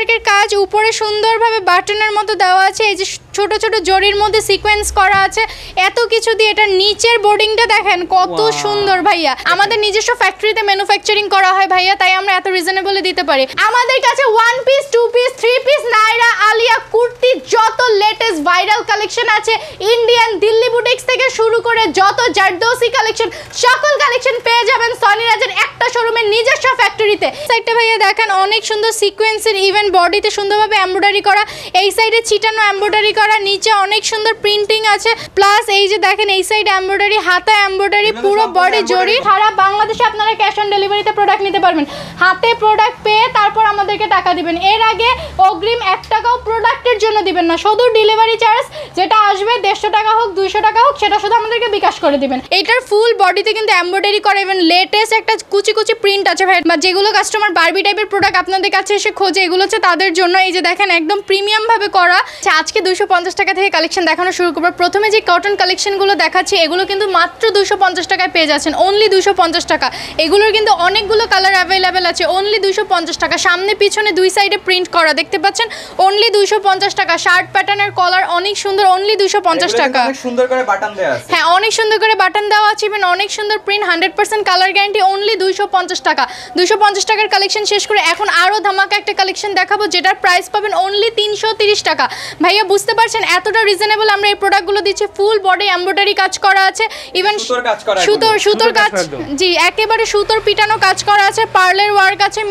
ওয়ার্কের কাজ, উপরে সুন্দরভাবে বাটনের মতো দেওয়া আছে, এই যে ছোট ছোট জরির মধ্যে সিকোয়েন্স করা আছে, এত কিছু দিয়ে। এটার নিচের বোর্ডিংটা দেখেন কত সুন্দর ভাইয়া। আমাদের নিজস্ব ফ্যাক্টরিতে ম্যানুফ্যাকচারিং করা হয় ভাইয়া, তাই আমরা এত রিজনেবলে দিতে পারি। আমাদের কাছে 1 পিস 2 পিস 3 পিস নাইরা আলিয়া কুর্তি যত লেটেস্ট ভাইরাল কালেকশন আছে, ইন্ডিয়ান দিল্লি বুটিক্স থেকে শুরু করে যত জারদৌসি কালেকশন, সকল কালেকশন পেয়ে যাবেন সনিরাজের একটা শোরুমের নিজস্ব ফ্যাক্টরিতে। সাইডটা ভাইয়া দেখেন অনেক সুন্দর সিকোয়েন্সের, ইভেন বডিতে সুন্দরভাবে এমব্রয়ডারি করা, এই সাইডে ছিটানো এমব্রয়ডারি করা, নিচে অনেক সুন্দর প্রিন্টিং আছে, প্লাস এই যে দেখেন এই সাইডে এমব্রয়ডারি, হাতে এমব্রয়ডারি, পুরো বডি জরি। সারা বাংলাদেশে আপনারা ক্যাশ অন ডেলিভারিতে প্রোডাক্ট নিতে পারবেন। হাতে প্রোডাক্ট পেয়ে তারপর আমাদেরকে টাকা দিবেন, এর আগে অগ্রিম 1 টাকাও প্রোডাক্টের জন্য দিবেন না, শুধু ডেলিভারি চার্জ যেটা আসবে 150 টাকা হোক 200 টাকা হোক সেটা শুধু আমাদেরকে বিকাশ করে দিবেন। এটার ফুল বডিতে কিন্তু এমব্রয়ডারি করা, ইভেন লেটেস্ট একটা কুচি কুচি প্রিন্ট আছে ভাই, বা যেগুলো কাস্টমার বারবি টাইপের প্রোডাক্ট আপনাদের কাছে এসে খোঁজে, এগুলো হচ্ছে তাদের জন্য। এই যে দেখেন একদম প্রিমিয়াম ভাবে করা। আজকে 250 টাকা থেকে কালেকশন দেখানো শুরু করবো। প্রথমে যে কটন কালেকশনগুলো দেখাচ্ছি এগুলো কিন্তু মাত্র 250 টাকায় পেয়ে যাচ্ছেন, অনলি 250 টাকা। এগুলোর কিন্তু অনেকগুলো কালার অ্যাভেলেবেল আছে, অনলি 250 টাকা। সামনে পিছনে দুই সাইডে প্রিন্ট করা দেখতে পাচ্ছেন, অনলি 250 টাকা। শার্ট প্যাটার্নের কলার অনেক সুন্দর, অনলি 250 টাকা। অনেক সুন্দর করে বাটন দেওয়া আছে। হ্যাঁ, অনেক সুন্দর করে বাটন দেওয়া আছে, ইভেন অনেক সুন্দর প্রিন্ট, 100% কালার গ্যারান্টি, অনলি 250 টাকা। 250 টাকার কালেকশন শেষ করে এখন আরো ধামাকা একটা কালেকশন দেখাবো, যেটার প্রাইস পাবেন অনলি 330 টাকা। ভাইয়া বুঝতে পারছেন এতটা রিজনেবল আমরা এই প্রোডাক্টগুলো দিচ্ছি। ফুল বডি এমব্রয়ডারি কাজ করা আছে, ইভেন সুতোর কাজ, জি একেবারে সুতোর পিটানো কাজ করা আছে, পার্লের ওয়ার্ক আছে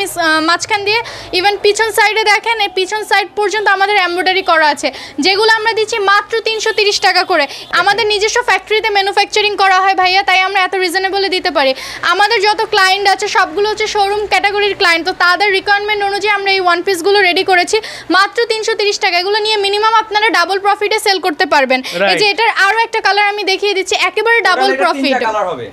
মাঝখান দিয়ে, ইভেন পিছন সাইডে দেখেন এই পিছন সাইড পর্যন্ত আমাদের এমব্রয়ডারি করা আছে, যেগুলো আমরা দিচ্ছি মাত্র 330 টাকা করে। আমাদের নিজস্ব ফ্যাক্টরিতে ম্যানুফ্যাকচারিং করা হয় ভাইয়া, তাই আমরা এত রিজনেবলে দিতে পারি। আমাদের যত ক্লায়েন্ট আছে সবগুলো হচ্ছে শোরুম ক্যাটাগরির ক্লায়েন্ট, তো তাদের রিকোয়ারমেন্ট অনুযায়ী আমরা এই ওয়ান পিসগুলো রেডি করেছি মাত্র 330 টাকা। এগুলো নিয়ে মিনিমাম আপনারা ডাবল প্রফিটে সেল করতে পারবেন। এই যে এটার আরো একটা কালার আমি দেখিয়ে দিচ্ছি, একেবারে ডাবল প্রফিট।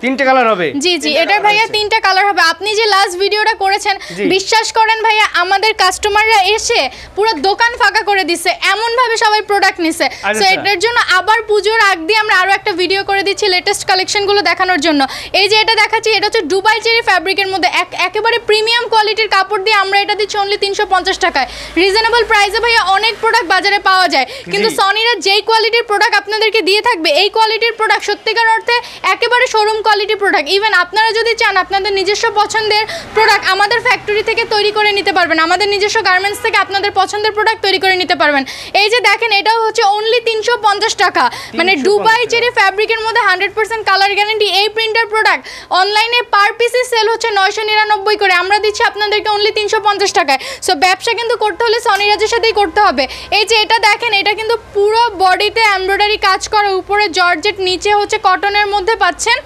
তিনটা কালার হবে, জি জি, এটার ভাইয়া 3টা কালার হবে। আপনি যে লাস্ট ভিডিওটা করেছেন, বিশ্বাস করেন ভাইয়া আমাদের কাস্টমাররা এসে পুরো দোকান ফাঁকা করে দিচ্ছে, এমন ভাবে সবাই প্রোডাক্ট নিছে। সো এটার জন্য আবার পুজোর আগ দিয়ে আমরা আরো একটা ভিডিও করে দিচ্ছি লেটেস্ট কালেকশনগুলো দেখানোর জন্য। এই যে এটা দেখাচ্ছি, এটা হচ্ছে দুবাই চেরি ফ্যাব্রিকের মধ্যে একেবারে প্রিমিয়াম কোয়ালিটির কাপড় দিয়ে আমরা এটা দিচ্ছি অনলি 350 টাকায়। রিজনেবল প্রাইসে ভাইয়া অনেক প্রোডাক্ট বাজারে পাওয়া যায়, কিন্তু সনিরা যেই কোয়ালিটির প্রোডাক্ট আপনাদেরকে দিয়ে থাকবে, এই কোয়ালিটির প্রোডাক্ট সত্যিকার অর্থে একেবারে শোরুম কোয়ালিটির প্রোডাক্ট। ইভেন আপনারা যদি চান আপনাদের নিজস্ব পছন্দের প্রোডাক্ট আমাদের ফ্যাক্টরি থেকে তৈরি করে নিতে পারবেন, আমাদের নিজস্ব গার্মেন্টস থেকে আপনাদের পছন্দের প্রোডাক্ট তৈরি করে নিতে পারবেন। এই যে দেখেন এটাও হচ্ছে অনলি 350 টাকা, মানে দুবাই চেরি ফ্যাব্রিকের মধ্যে 100% কালার গ্যারান্টি। এই প্রিন্টার প্রোডাক্ট অনলাইনে পার পিসে সেল হচ্ছে 999 করে, আমরা দিচ্ছি আপনাদেরকে অনলি 350 টাকায়। সো ব্যবসা কিন্তু করতে হলে সনিরাজের সাথেই করতে হবে। এই যে এটা দেখেন, এটা কিন্তু পুরো বডিতে এমব্রয়ডারি কাজ করা, উপরে জর্জেট, নিচে হচ্ছে কটনের মধ্যে পাচ্ছেন,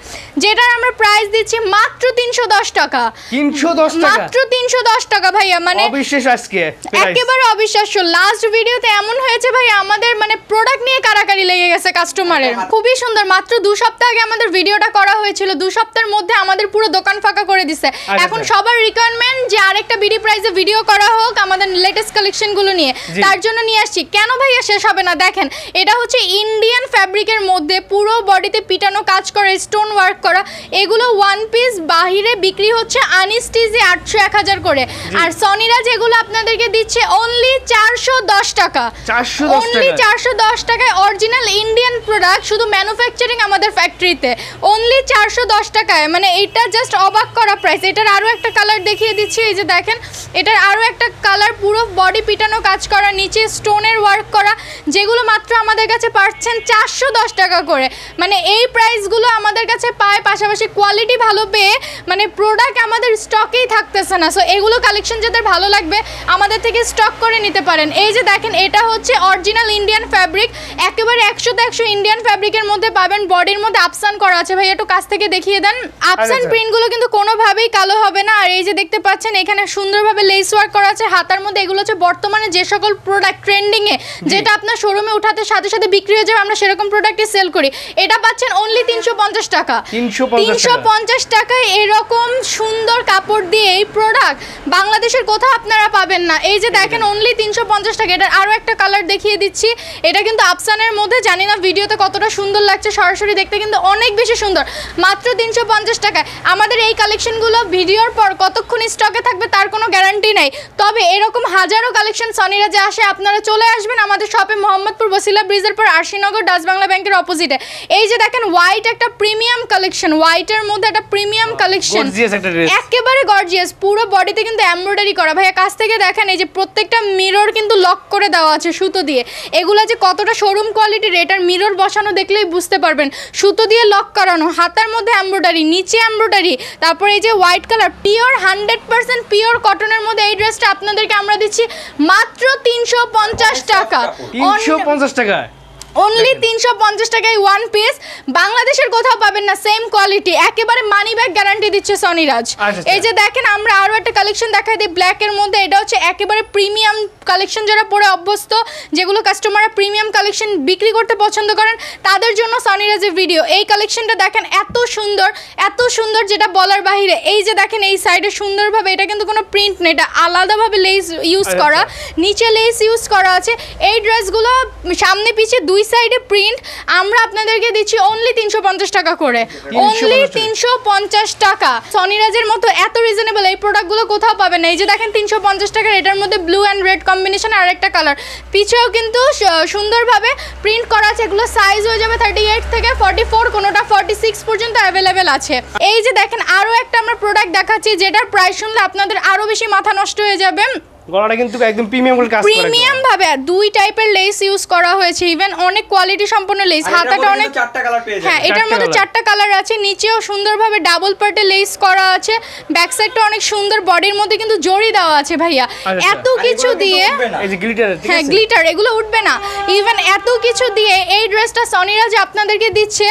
যেটার আমরা প্রাইস দিচ্ছি মাত্র 310 টাকা। 310 টাকা, মাত্র 310 টাকা ভাইয়া, মানে অবিশ্বাস আজকে একেবারে অবিশ্বাস্য। লাস্ট ভিডিওতে এমন হয়েছে ভাই আমাদের মানে প্রোডাক্ট নিয়ে কারাকারি লেগে গেছে কাস্টমারের। খুবই সুন্দর, মাত্র 2 সপ্তাহ আগে আমাদের ভিডিওটা করা হয়েছিল, 2 সপ্তাহের মধ্যে আমাদের পুরো দোকান ফাঁকা করে দিছে। এখন সবার রিকোয়ারমেন্ট যে আরেকটা বিডি প্রাইসে ভিডিও করা হোক আমাদের লেটেস্ট কালেকশনগুলো নিয়ে, তার জন্য নিয়ে আসছি। কেন ভাইয়া শেষ হবে না, দেখেন এটা হচ্ছে ইন্ডিয়ান ফ্যাব্রিকের মধ্যে পুরো বডিতে পিটানো কাজ করা, স্টোন ওয়ার্ক করা। এগুলো ওয়ান পিস বাহিরে বিক্রি হচ্ছে আনস্টিচে 800-1000 করে, আর সনিরাজ এগুলো আপনাদেরকে দিচ্ছে অনলি 410 টাকা। অনলি 410 টাকায় অরিজিনাল ইন্ডিয়ান প্রোডাক্ট, শুধু ম্যানুফ্যাকচারিং আমাদের ফ্যাক্টরিতে, অনলি 410 টাকায়। মানে এটা জাস্ট অবাক করা প্রাইস। এটার আরো একটা কালার দেখিয়ে দিচ্ছি, এই যে দেখেন এটার আরো একটা কালার, পুরো বডি পিটানো কাজ করা, নিচে স্টোনের ওয়ার্ক করা, যেগুলো মাত্র আমাদের কাছে পাচ্ছেন 410 টাকা করে। মানে এই প্রাইসগুলো আমাদের কাছে পায়, পাশাপাশি কোয়ালিটি ভালো পেয়ে মানে প্রোডাক্ট আমাদের স্টকেই থাকতেছে না। সো এগুলো কালেকশন যাদের ভালো লাগবে আমাদের থেকে স্টক করে নিতে পারেন। এই যে দেখেন এটা হচ্ছে অরিজিনাল ইন্ডিয়ান ফ্যাব্রিক, একেবারে 100তে 100 ইন্ডিয়ান ফ্যাব্রিকের মধ্যে পাবেন। বডির মধ্যে আপসান করা আছে, ভাই একটু কাছ থেকে দেখিয়ে দেন। আপসান প্রিন্টগুলো কিন্তু কোনোভাবেই কালো হবে না। আর এই যে দেখতে পাচ্ছেন এখানে সুন্দরভাবে লেস ওয়ার্ক করা আছে হাতার মধ্যে। এগুলো হচ্ছে বর্তমানে যে সকল প্রোডাক্ট ট্রেন্ডিং এ, যেটা আপনার শোরুমে উঠাতে সাথে সাথে বিক্রি হয়ে যাবে, আমরা সেরকম প্রোডাক্টই সেল করি। এটা পাচ্ছেন অনলি 350 টাকা। 350 টাকায় এরকম সুন্দর কাপড় দিয়ে এই প্রোডাক্ট বাংলাদেশের কোথাও আপনারা পাবেন না। এই যে দেখেন অনলি 350 টাকা। এটার আরো একটা কালার দেখিয়ে দিচ্ছি। দিচ্ছি। এটা কিন্তু আফসানের মধ্যে, জানি না ভিডিওতে কতটা সুন্দর লাগছে, সরাসরি দেখতে কিন্তু অনেক বেশি সুন্দর। মাত্র 350 টাকায় আমাদের এই কালেকশনগুলো ভিডিওর পর কতক্ষণ স্টকে থাকবে তার কোনো গ্যারান্টি নেই। তবে এরকম হাজারো কালেকশন সনিরাজে আসে, আপনারা চলে আসবেন আমাদের শপে, মোহাম্মদপুর বসিলা ব্রিজের পর আরশিনগর ডাচ বাংলা ব্যাংকের অপোজিটে। এই যে দেখেন হোয়াইট একটা প্রিমিয়াম কালেকশন, হোয়াইটের মধ্যে একটা প্রিমিয়াম কালেকশন, একেবারে গর্জিয়াস, পুরো বডিতে কিন্তু এমব্রয়ডারি করা। ভাইয়া কাছ থেকে দেখেন, এই যে প্রত্যেকটা মিরর কিন্তু লক করে দেওয়া আছে সুতো দিয়ে। এগুলা যে কতটা শোরুম কোয়ালিটির, এটার মিরর বসানো দেখলেই বুঝতে পারবেন। সুতো দিয়ে লক করানো, হাতার মধ্যে এমব্রয়ডারি, নিচে এমব্রয়ডারি, তারপর এই যে হোয়াইট কালার পিওর 100% পিওর কটনের মধ্যে এই ড্রেসটা আপনাদেরকে আমরা দিচ্ছি মাত্র 350 টাকা। 350 টাকা অনলি 350 টাকায় ওয়ান পিস। বাংলাদেশের কোথাও পাবেন না সেম কোয়ালিটি, একেবারে মানি ব্যাগ গ্যারান্টি দিচ্ছে সনিরাজ। এই যে দেখেন আমরা আরও একটা কালেকশন দেখাই দিই ব্ল্যাকের মধ্যে। এটা হচ্ছে একেবারে প্রিমিয়াম কালেকশন, যারা পরে অভ্যস্ত, যেগুলো কাস্টমাররা প্রিমিয়াম কালেকশন বিক্রি করতে পছন্দ করেন তাদের জন্য সনিরাজের ভিডিও। এই কালেকশনটা দেখেন এত সুন্দর যেটা বলার বাহিরে। এই যে দেখেন এই সাইডে সুন্দরভাবে, এটা কিন্তু কোনো প্রিন্ট নেই, এটা আলাদাভাবে লেস ইউজ করা, নিচে লেস ইউজ করা আছে। এই ড্রেসগুলো সামনে পিছিয়ে দুই সাইডে প্রিন্ট। আমরা আপনাদেরকে দিচ্ছি অনলি 350 টাকা করে, অনলি 350 টাকা। সনিরাজের মতো এত রিজনেবল এই প্রোডাক্টগুলো কোথাও পাবেন না। এই যে দেখেন 350 টাকার, এটার মধ্যে ব্লু অ্যান্ড রেড কম্বিনেশন আর একটা কালার, পিছেও কিন্তু সুন্দরভাবে প্রিন্ট করা আছে। এগুলো সাইজ হয়ে যাবে 38 থেকে 44, কোনোটা 46 পর্যন্ত অ্যাভেলেবেল আছে। এই যে দেখেন আরও একটা আমরা প্রোডাক্ট দেখাচ্ছি, যেটার প্রাইস শুনলে আপনাদের আরও বেশি মাথা নষ্ট হয়ে যাবে। গলাটা কিন্তু একদম প্রিমিয়াম করে কাজ করা, প্রিমিয়াম ভাবে দুই টাইপের লেস ইউজ করা হয়েছে, ইভেন অনেক কোয়ালিটি সম্পন্ন লেস। হাতাটা অনেক, চারটা কালার পেয়ে যাবেন। হ্যাঁ এটার মধ্যে চারটা কালার আছে, নিচেও সুন্দরভাবে ডাবল পার্টে লেস করা আছে, ব্যাক সাইডটা অনেক সুন্দর, বডির মধ্যে কিন্তু জড়ি দেওয়া আছে ভাইয়া। এত কিছু দিয়ে, এই যে গ্লিটার, হ্যাঁ গ্লিটার, এগুলো উঠবে না। ইভেন এত কিছু দিয়ে এই ড্রেসটা সনিরাজ আপনাদেরকে দিচ্ছে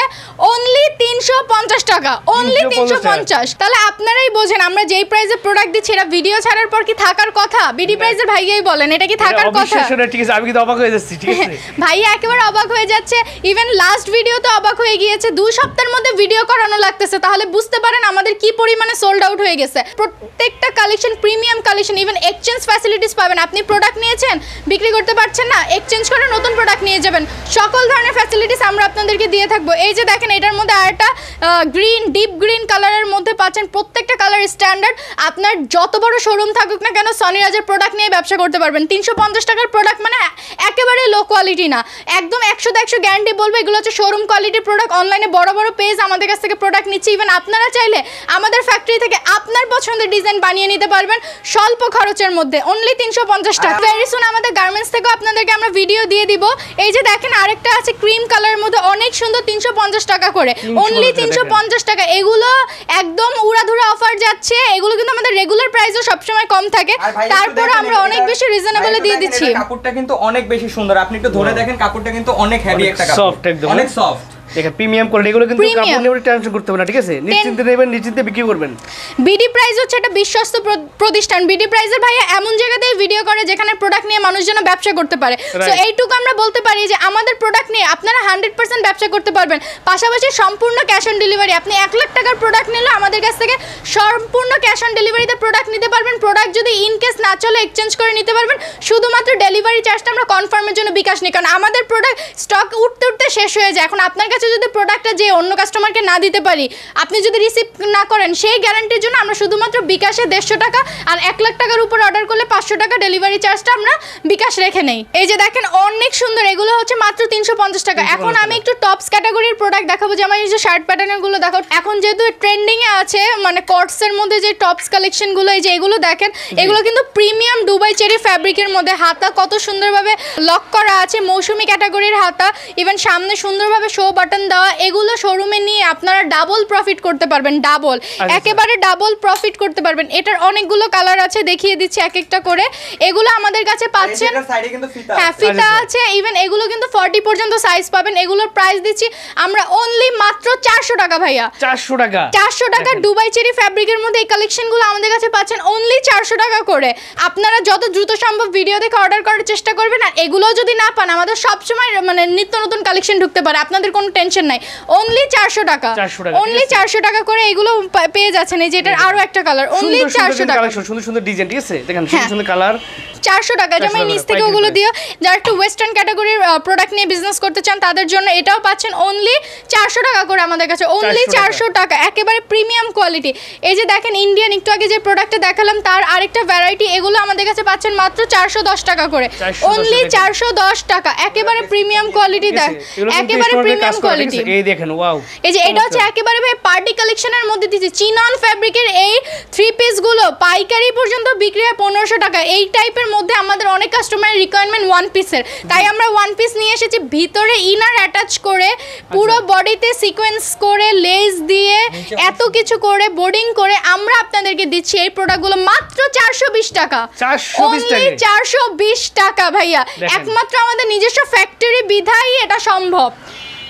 অনলি 350 টাকা, অনলি 350। তাহলে আপনারাই বোঝেন আমরা যেই প্রাইসে প্রোডাক্ট দিচ্ছি, এটা ভিডিও ছাড়ার পর কি থাকার কথা? বিডি প্রাইসের ভাইয়াই বলেন এটা কি থাকার কথা? ঠিক আছে, আমি কিন্তু অবাক হয়ে যাচ্ছি। ঠিক আছে ভাইয়া একেবারে অবাক হয়ে যাচ্ছে, ইভেন লাস্ট ভিডিওতে অবাক হয়ে গিয়েছে। 2 সপ্তাহের মধ্যে ভিডিও করানো লাগতেছে, তাহলে বুঝতে পারেন আমাদের কি পরিমাণে সোল্ড আউট হয়ে গেছে। প্রত্যেকটা collection premium collection, even exchange facilities পাবেন। আপনি প্রোডাক্ট নিয়েছেন, বিক্রি করতে পারছেন না, এক্সচেঞ্জ করে নতুন প্রোডাক্ট নিয়ে যাবেন, সকল ধরনের ফ্যাসিলিটিস আমরা আপনাদেরকে দিয়ে থাকবো। এই যে দেখেন এটার মধ্যে আরেকটা গ্রিন, ডিপ গ্রিন কালারের মধ্যে পাচ্ছেন, প্রত্যেকটা কালার স্ট্যান্ডার্ড। আপনার যত বড় শোরুম থাকুক না কেন, সনিরাজের প্রোডাক্ট নিয়ে ব্যবসা করতে পারবেন। 350 টাকার প্রোডাক্ট মানে একেবারে লো কোয়ালিটি না, একদম 100 গ্যারান্টি বলবো এগুলো হচ্ছে শোরুম কোয়ালিটির প্রোডাক্ট। অনলাইনে বড় বড় পেজ আমাদের কাছ থেকে প্রোডাক্ট নিচ্ছে, ইভেন আপনারা চাইলে আমাদের ফ্যাক্টরি থেকে আপনার পছন্দের ডিজাইন বানিয়ে নিতে পারবেন স্বল্প খরচের মধ্যে, অনলি 350 টাকা। ভেরি সুন আমাদের গার্মেন্টস থেকেও আপনাদেরকে আমরা ভিডিও দিয়ে দিব। এই যে দেখেন আরেকটা আছে ক্রিম কালারের মধ্যে, অনেক সুন্দর, 350 টাকা করে, অনলি 350 টাকা। এগুলো একদম উড়াধুরা অফার যাচ্ছে, এগুলো কিন্তু আমাদের রেগুলার প্রাইসও সবসময় কম থাকে, তারপর আমরা অনেক বেশি রিজনেবলে দিয়ে দিচ্ছি। কাপড়টা কিন্তু অনেক বেশি সুন্দর, আপনি একটু ধরে দেখেন, কাপড়টা কিন্তু অনেক হেভি একটা কাপড়, সফট একদম, অনেক সফট। দেখেন প্রিমিয়াম কোয়ালিটি, এগুলো কিন্তু কাপড় নিয়ে টেনশন করতে হবে না। ঠিক আছে, নিশ্চিন্তে নেবেন, নিশ্চিন্তে বিক্রি করবেন। বিডি প্রাইস হচ্ছে একটা বিশ্বস্ত প্রতিষ্ঠান। বিডি প্রাইসের ভাইয়া এমন জায়গাতেই ভিডিও করে যেখানে প্রোডাক্ট নিয়ে মানুষ যেন ব্যবসা করতে পারে। সো এইটুকু আমরা বলতে পারি যে আমাদের প্রোডাক্ট নিয়ে আপনারা 100% ব্যবসা করতে পারবেন, পাশাপাশি সম্পূর্ণ ক্যাশ অন ডেলিভারি। আপনি 1 লাখ টাকার প্রোডাক্ট নিলে আমাদের কাছ থেকে সম্পূর্ণ ক্যাশ অন ডেলিভারিতে প্রোডাক্ট নিতে পারবেন। প্রোডাক্ট যদি ইন কেস না চলে এক্সচেঞ্জ করে নিতে পারবেন, শুধুমাত্র ডেলিভারি চার্জটা আমরা কনফার্মের জন্য বিকাশ নিই, কারণ আমাদের প্রোডাক্ট স্টক উঠতে উঠতে শেষ হয়ে যায়। এখন আপনার কাছে যদি প্রোডাক্টটা যে অন্য কাস্টমারকে না দিতে পারি, আপনি যদি রিসিভ না করেন, সেই গ্যারান্টির জন্য আমরা শুধুমাত্র বিকাশে 150 টাকা আর 1 লাখ টাকার উপর অর্ডার করলে 500 টাকা ডেলিভারি চার্জটা আমরা বিকাশ রেখে নেই। এই যে দেখেন অনেক সুন্দর, এগুলো হচ্ছে মাত্র 350 টাকা। এখন আমি একটু টপস ক্যাটাগরির প্রোডাক্ট দেখাবো, যেমন এই যে শার্ট প্যাটার্নগুলো দেখো, এখন যেহেতু ট্রেন্ডিং এ আছে, মানে কটসের মধ্যে যে টপস কালেকশনগুলো, এই যে এগুলো দেখেন, এগুলো কিন্তু প্রিমিয়াম দুবাই চেরি ফ্যাব্রিকের মধ্যে, হাতা কত সুন্দরভাবে লক করা আছে, মৌসুমি ক্যাটাগরির হাতা, ইভেন সামনে সুন্দরভাবে শো বাটন দেওয়া। এগুলো শোরুমে নিয়ে আপনারা ডাবল প্রফিট করতে পারবেন, ডাবল, একেবারে ডাবল প্রফিট করতে পারবেন। এটার অনেকগুলো কালার আছে, দেখিয়ে দিচ্ছি এক একটা করে। এগুলো আমাদের কাছে পাচ্ছেন, হ্যাঁ ফিতা আছে, ইভেন এগুলো কিন্তু 40 পর্যন্ত সাইজ পাবেন। এগুলোর প্রাইস দিচ্ছি আমরা অনলি মাত্র 400 টাকা ভাইয়া, 400 টাকা, 400 টাকা। দুবাই চেরি ফ্যাব্রিকের মধ্যে এই কালেকশনগুলো আমাদের কাছে পাচ্ছেন অনলি 400 টাকা করে। আপনারা যত দ্রুত সম্ভব ভিডিও দেখে অর্ডার করার চেষ্টা করবেন, আর এগুলো যদি না পান, আমাদের সবসময় মানে নিত্য নতুন কালেকশন ঢুকতে পারে, আপনাদের কোনো টেনশন নাই। অনলি 400 টাকা, অনলি 400 টাকা করে এগুলো পেয়ে যাচ্ছেন। এই যে এটার আরো একটা কালার, অনলি 400 টাকা। সুন্দর সুন্দর ডিজাইন, ঠিক আছে, দেখেন সুন্দর সুন্দর কালার, 400 টাকা। যেমন নিচ থেকে ওগুলো দিও, যারা একটু ওয়েস্টার্ন ক্যাটাগরির প্রোডাক্ট নিয়ে বিজনেস করতে চান তাদের জন্য এটাও পাচ্ছেন অনলি 400 টাকা করে আমাদের কাছে, অনলি 400 টাকা, একেবারে প্রিমিয়াম কোয়ালিটি। এই যে দেখেন ইন্ডিয়ান একটু আগে যে প্রোডাক্টটা দেখালাম তার আরেকটা ভ্যারাইটি, এগুলো আমাদের কাছে পাচ্ছেন মাত্র 410 টাকা করে, অনলি 410 টাকা, একেবারে প্রিমিয়াম কোয়ালিটি। দেখ একেবারে প্রিমিয়াম কোয়ালিটি। এই দেখেন ওয়াও, এই যে এটা হচ্ছে একেবারে ভাই পার্টি কালেকশনের মধ্যে দিয়েছে চিনন ফ্যাব্রিকের এই 3 পিস গুলো পাইকারি পর্যন্ত বিক্রি হয় 1500 টাকা। এই টাইপের মধ্যে আমাদের অনেক কাস্টমারের রিকোয়ারমেন্ট 1 পিসের, তাই আমরা 1 পিস নিয়ে এসেছি ভিতরে ইনার অ্যাটাচ করে পুরো বডিতে সিকোয়েন্স করে লেস দিয়ে এত কিছু করে বোর্ডিং করে আমরা আপনাদেরকে দিচ্ছি এই প্রোডাক্টগুলো মাত্র 420 টাকা, 420 টাকা ভাইয়া, একমাত্র আমাদের নিজস্ব ফ্যাক্টরি বিধায় এটা সম্ভব।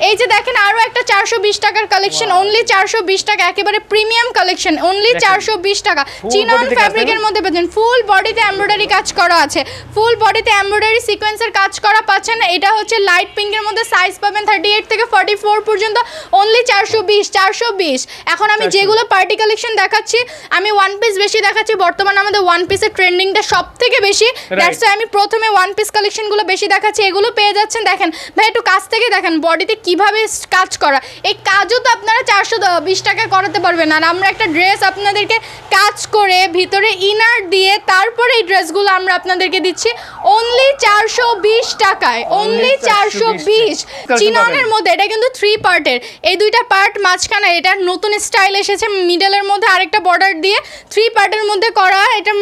এই যে দেখেন আরো একটা 420 টাকার কালেকশন, অনলি 420 টাকা, একেবারে প্রিমিয়াম কালেকশন, অনলি 420 টাকা। চিনন ফ্যাব্রিকের মধ্যে পাচ্ছেন, ফুল বডিতে এমব্রয়ডারি কাজ করা আছে, ফুল বডিতে এমব্রয়ডারি সিকোয়েন্সের কাজ করা পাচ্ছেন। এটা হচ্ছে লাইট পিঙ্কের মধ্যে, সাইজ পাবেন 38 থেকে 44 পর্যন্ত, অনলি 420। এখন আমি যেগুলো পার্টি কালেকশন দেখাচ্ছি, আমি 1 পিস বেশি দেখাচ্ছি, বর্তমানে আমাদের 1 পিসের ট্রেন্ডিংটা সব থেকে বেশি, দ্যাটস আমি প্রথমে 1 পিস কালেকশনগুলো বেশি দেখাচ্ছি। এগুলো পেয়ে যাচ্ছেন, দেখেন ভাই একটু কাছ থেকে দেখেন বডিতে কিভাবে কাজ করা, এই কাজও তো আপনারা 420 টাকায় করাতে পারবেন। আর আমরা একটা ড্রেস আপনাদেরকে কাজ করে ভিতরে ইনার দিয়ে তারপরে এই ড্রেসগুলো আমরা আপনাদেরকে দিচ্ছি অনলি 420 টাকায়, অনলি 420। চিননের মধ্যে এটা কিন্তু 3 পার্টের, এই দুইটা পার্ট মাঝখানে এটা নতুন স্টাইল এসেছে, মিডলের মধ্যে আরেকটা বর্ডার দিয়ে 3 পার্টের মধ্যে করা, এটা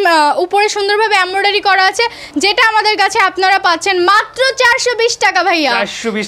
উপরে সুন্দরভাবে এমব্রয়ডারি করা আছে, যেটা আমাদের কাছে আপনারা পাচ্ছেন মাত্র 420 টাকা ভাইয়া,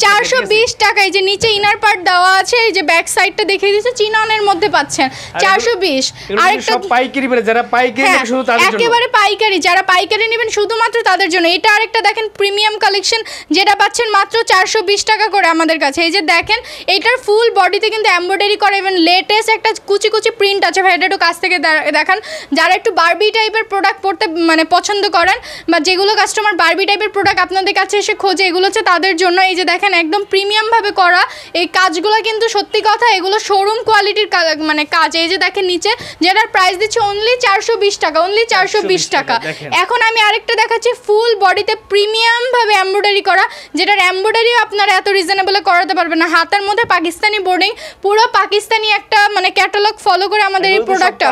420 টাকা। এই যে নিচে ইনার পার্ট দেওয়া আছে, এই যে ব্যাক সাইডটা দেখিয়ে দিয়েছে, চিননের মধ্যে পাচ্ছেন 420। আরেকটা পাইকারি বলে যারা পাইকারি নেবে শুধু তাদের জন্য, একেবারে পাইকারি, যারা পাইকারি নেবেন শুধুমাত্র তাদের জন্য। এটা আরেকটা দেখেন প্রিমিয়াম কালেকশন, যেটা পাচ্ছেন মাত্র 420 টাকা করে আমাদের কাছে। এই যে দেখেন এইটার ফুল বডিতে কিন্তু এমব্রয়ডারি করা, ইভেন লেটেস্ট একটা কুচি কুচি প্রিন্ট আছে ভাই, এটা একটু কাছ থেকে দেখান। যারা একটু বারবি টাইপের প্রোডাক্ট পড়তে মানে পছন্দ করেন, বা যেগুলো কাস্টমার বারবি টাইপের প্রোডাক্ট আপনাদের কাছে এসে খোঁজে, এগুলো হচ্ছে তাদের জন্য। এই যে দেখেন একদম প্রিমিয়াম ভাবে করা এই কাজগুলো, কিন্তু সত্যি কথা এগুলো শোরুম কোয়ালিটির মানে কাজ। এই যে দেখেন নিচে, যেটার প্রাইস দিচ্ছে অনলি 420 টাকা, অনলি 420 টাকা। এখন আমি আরেকটা দেখাচ্ছি ফুল বডিতে প্রিমিয়াম ভাবে এমব্রয়ডারি করা, যেটার এমব্রয়ডারিও আপনারা এত রিজনেবলে করাতে পারবেন না। হাতার মধ্যে পাকিস্তানি বোর্ডিং, পুরো পাকিস্তানি একটা মানে ক্যাটালগ ফলো করে আমাদের এই প্রোডাক্টটা,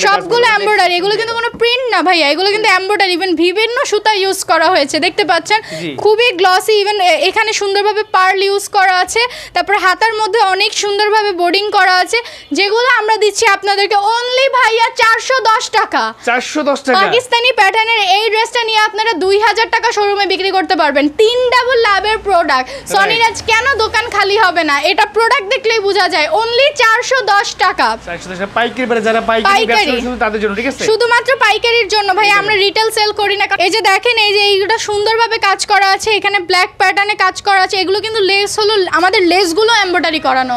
সবগুলো এমব্রয়ডারি, এগুলো কিন্তু কোনো প্রিন্ট না ভাইয়া, এগুলো কিন্তু এমব্রয়ডারি, ইভেন বিভিন্ন সুতা ইউজ করা হয়েছে, দেখতে পাচ্ছেন খুবই গ্লসি, ইভেন এখানে সুন্দরভাবে পার্ল ইউজ করা আছে, তারপর হাতার মধ্যে অনেক সুন্দরভাবে বোর্ডিং করা আছে, যেগুলো আমরা দিচ্ছি আপনাদেরকে অনলি ভাইয়া 410 টাকা, 410 টাকা। পাকিস্তানি প্যাটার্নের এই ড্রেসটা নিয়ে আপনারা 2000 টাকা শোরুমে বিক্রি করতে পারবেন। 3 ডাবল লাভের প্রোডাক্ট, সনিরাজ কেন দোকান খালি হবে না, এটা প্রোডাক্ট দেখলেই বোঝা যায়, অনলি 410 টাকা। 410 পাইকারি বলে যারা পাইকারি ব্যবসা শুধু তাদের জন্য, ঠিক আছে, শুধুমাত্র পাইকারির জন্য ভাই, আমরা রিটেল সেল করি না। এই যে দেখেন এই যে এইটা সুন্দরভাবে কাজ করা আছে, এখানে ব্ল্যাক প্যাটার্নে কাজ করা আছে, এগুলো কিন্তু লেস হলো আমাদের লেসগুলো এমব্রয়ডারি করানো,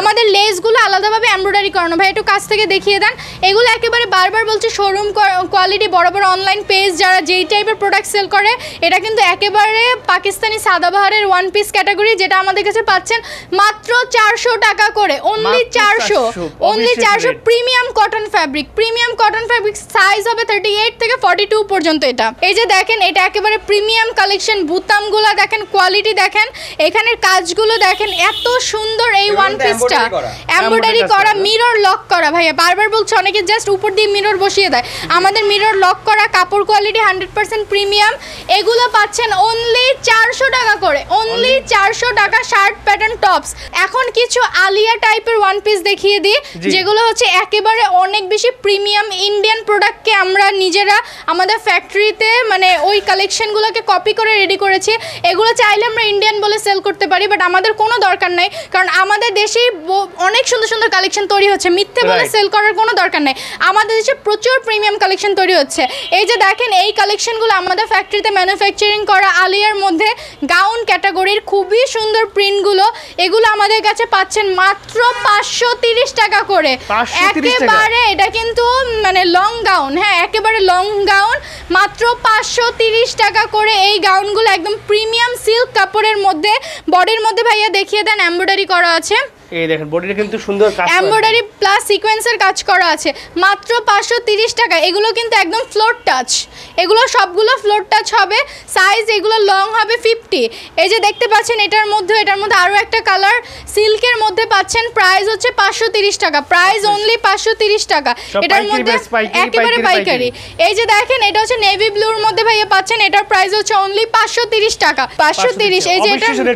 আমাদের লেসগুলো আলাদাভাবে এমব্রয়ডারি করানো। ভাই একটু কাছ থেকে দেখিয়ে দেন, এগুলো একেবারে বারবার বলছি শোরুম কোয়ালিটি, বড় বড় অনলাইন পেজ যারা যেই টাইপের প্রোডাক্ট সেল করে, এটা কিন্তু একেবারে পাকিস্তানি সাদাবাহারের 1 পিস ক্যাটাগরি, যেটা আমাদের কাছে পাচ্ছেন মাত্র 400 টাকা করে, only 400, only 400। Premium cotton fabric, premium cotton fabric, size হবে 38 থেকে 42 পর্যন্ত। এটা এই যে দেখেন এটা একেবারে প্রিমিয়াম কালেকশন, বুতামগুলো দেখেন, কোয়ালিটি দেখেন, এখানের কাজগুলো দেখেন, এত সুন্দর এই 1 পিসটা এমব্রয়ডারি করা, মিরর লক করা ভাইয়া, বারবার বলছে অনেকে জাস্ট উপর দিয়ে মিরর বসিয়ে দেয়, আমাদের মিরর লক করা, কাপড় কোয়ালিটি 100% প্রিমিয়াম, এগুলো পাচ্ছেন অনলি 400 টাকা করে, অনলি 400 টাকা। শার্ট প্যাটার্ন টপস, এখন কিছু আলিয়া টাইপের 1 পিস দেখিয়ে দিই, যেগুলো হচ্ছে একেবারে অনেক বেশি প্রিমিয়াম ইন্ডিয়ান প্রোডাক্টকে আমরা নিজেরা আমাদের ফ্যাক্টরিতে মানে ওই কালেকশনগুলোকে কপি করে রেডি করেছি। এগুলো চাইলে আমরা ইন্ডিয়ান বলে সেল করতে পারি, বাট আমাদের কোনো দরকার নাই, কারণ আমাদের দেশেই অনেক সুন্দর সুন্দর কালেকশন তৈরি হচ্ছে, মিথ্যে বলে সেল করার কোনো দরকার নেই, আমাদের দেশে প্রচুর প্রিমিয়াম কালেকশন তৈরি হচ্ছে। এই যে দেখেন এই কালেকশনগুলো আমাদের ফ্যাক্টরিতে ম্যানুফ্যাকচারিং করা, আলিয়ার মধ্যে গাউন ক্যাটাগরির খুবই সুন্দর প্রিন্টগুলো, এগুলো আমাদের কাছে পাচ্ছেন মাত্র 530 টাকা করে, একেবারে এটা কিন্তু মানে লং গাউন, হ্যাঁ একেবারে লং গাউন, মাত্র 530 টাকা করে। এই গাউনগুলো একদম প্রিমিয়াম সিল্ক কাপড়ের মধ্যে, বডির মধ্যে ভাইয়া দেখিয়ে দেন এমব্রয়ডারি করা আছে, এই দেখেন বডিটা কিন্তু সুন্দর কাজ করা এমব্রয়ডারি প্লাস সিকোয়েন্সের কাজ করা আছে মাত্র 530 টাকা। এগুলো কিন্তু একদম ফ্লোর টাচ, এগুলো সবগুলো ফ্লোর টাচ হবে। সাইজ এগুলো লং হবে 50। এই যে দেখতে পাচ্ছেন এটার মধ্যে আরও একটা কালার সিল্কের মধ্যে পাচ্ছেন, প্রাইস হচ্ছে 530 টাকা, প্রাইস অনলি 530 টাকা। এটার মধ্যে একেবারে পাইকারি। এই যে দেখেন এটা হচ্ছে নেভি ব্লুর মধ্যে ভাইয়া পাচ্ছেন, এটার প্রাইস হচ্ছে অনলি 530 টাকা, 530। এই যে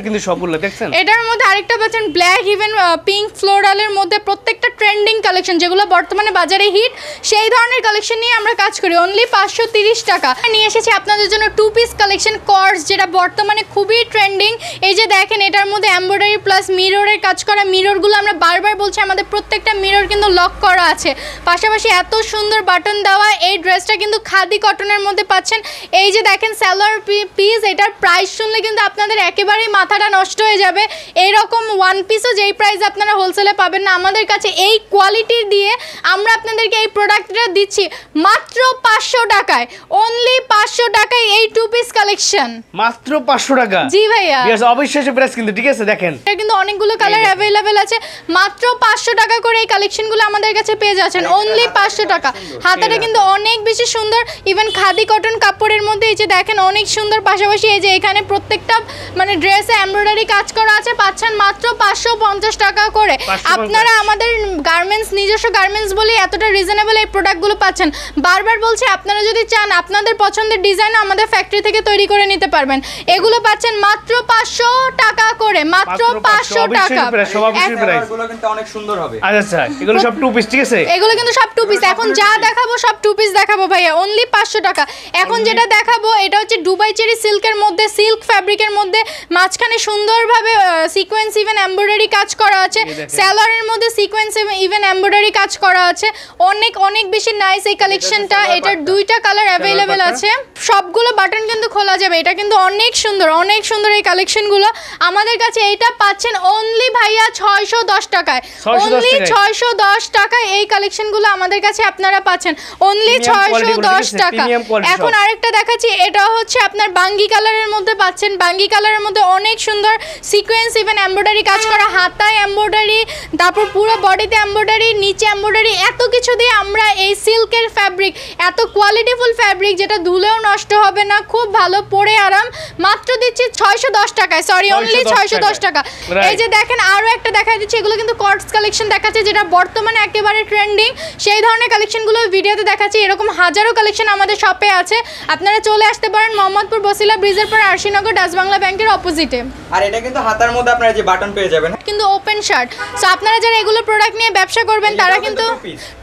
কিন্তু সবগুলো দেখছেন। এটার মধ্যে আরেকটা পাচ্ছেন ব্ল্যাক ইভেন পিঙ্ক ফ্লোরালের মধ্যে, প্রত্যেকটা ট্রেন্ডিং কালেকশন যেগুলো বর্তমানে বাজারে হিট, সেই ধরনের কালেকশন নিয়ে আমরা কাজ করি। অনলি 530 টাকা নিয়ে এসেছি আপনাদের জন্য 2 পিস কালেকশন কর্স, যেটা বর্তমানে খুবই ট্রেন্ডিং। এই যে দেখেন এটার মধ্যে এমব্রয়ডারি প্লাস মিররের কাজ করা। মিররগুলো আমরা বারবার বলছি আমাদের প্রত্যেকটা মিরর কিন্তু লক করা আছে, পাশাপাশি এত সুন্দর বাটন দেওয়া। এই ড্রেসটা কিন্তু খাদি কটনের মধ্যে পাচ্ছেন। এই যে দেখেন সালোয়ার পিস, এটার প্রাইস শুনলে কিন্তু আপনাদের একেবারেই মাথাটা নষ্ট হয়ে যাবে। এইরকম ওয়ান পিসও যেই প্রাইস আপনারা হোলসেলে পাবেন না, আমাদের কাছে এই কোয়ালিটি দিয়ে আমরা আপনাদেরকে এই প্রোডাক্টটা দিচ্ছি মাত্র 500 টাকায়, অনলি 500 টাকায় এই 2 পিস কালেকশন, মাত্র 500 টাকা। জি ভাইয়া অবশ্যই প্রাইস কিন্তু ঠিক আছে। দেখেন এটা কিন্তু অনেকগুলো কালার অ্যাভেলেবেল আছে, মাত্র 500 টাকা করে এই কালেকশনগুলো আমাদের কাছে পেয়ে যাচ্ছেন, অনলি 500 টাকা। হাতাটা কিন্তু অনেক বেশি সুন্দর, ইভেন খাদি কটন কাপড়ের মধ্যে। এই যে দেখেন অনেক সুন্দর, পাশাপাশি এই যে এখানে প্রত্যেকটা মানে ড্রেসে এমব্রয়ডারি কাজ করা আছে, পাচ্ছেন মাত্র 550 টাকা করে। আপনারা আমাদের গার্মেন্টস, নিজস্ব গার্মেন্টস বলে এতটা রিজনেবল এই প্রোডাক্টগুলো পাচ্ছেন। বারবার বলছি আপনারা যদি চান আপনাদের পছন্দের ডিজাইন আমাদের ফ্যাক্টরি থেকে তৈরি করে নিতে পারবেন। এগুলো পাচ্ছেন মাত্র 500 টাকা করে, মাত্র 500 টাকা। এগুলো কিন্তু অনেক সুন্দর হবে। আচ্ছা এগুলো সব 2 পিস ঠিক আছে, এগুলো কিন্তু সব 2 পিস। এখন যা দেখাবো সব 2 পিস দেখাবো ভাইয়া, অনলি 500 টাকা। এখন যেটা দেখাবো এটা হচ্ছে দুবাই চেরি সিল্কের মধ্যে, সিল্ক ফ্যাব্রিকের মধ্যে, মাঝখানে সুন্দরভাবে সিকোয়েন্স ইভেন এমব্রয়ডারি কাজ করা আছে, সালোয়ারের মধ্যে সিকোয়েন্স ইভেন এমব্রয়ডারি কাজ করা আছে। অনেক অনেক বেশি নাইস এই কালেকশনটা। এটার 2টা কালার অ্যাভেলেবেল আছে, সবগুলো বাটন কিন্তু খোলা যাবে। এটা কিন্তু অনেক সুন্দর, অনেক সুন্দর এই কালেকশনগুলো আমাদের কাছে। এইটা পাচ্ছেন অনলি ভাইয়া 610 টাকায়, অনলি 610 টাকায় এই কালেকশনগুলো আমাদের কাছে আপনারা পাচ্ছেন, অনলি 610 টাকা। এখন আরেকটা দেখাচ্ছি, এটা হচ্ছে আপনার বাঙ্গি কালারের মধ্যে পাচ্ছেন। বাঙ্গি কালারের মধ্যে অনেক সুন্দর সিকোয়েন্স ইভেন এমব্রয়ডারি কাজ করা, হাতায় এমব্রয়ডারি, তারপর পুরো বডিতে এমব্রয়ডারি, নিচে এমব্রয়ডারি, এত কিছু দিয়ে আমরা এই সিল্কের ফ্যাব্রিক, এত কোয়ালিটিফুল ফ্যাব্রিক যেটা ধুলেও নষ্ট হবে না, খুব ভালো পরে আরাম, মাত্র দিচ্ছি 610 টাকায়, সরি অনলি 610 টাকা। এই যে দেখেন আরও একটা দেখা দিচ্ছি, এগুলো কিন্তু কর্ডস কালেকশন দেখাচ্ছে যেটা বর্তমানে একেবারে ট্রেন্ডিং, সেই ধরনের কালেকশনগুলো ভিডিওতে দেখাচ্ছি। এরকম হাজারো কালেকশন আমাদের শপে আছে, আপনারা চলে আসতে পারেন মোহাম্মদপুর বসিলা ব্রিজের পর আরশিনগর ডাচ বাংলা ব্যাংকের অপোজিটে। আর এটা কিন্তু হাতার মধ্যে আপনারা যে বাটন পেয়ে যাবেন, কিন্তু ওপেন শার্ট। সো আপনারা যারা এগুলো প্রোডাক্ট নিয়ে ব্যবসা করবেন তারা কিন্তু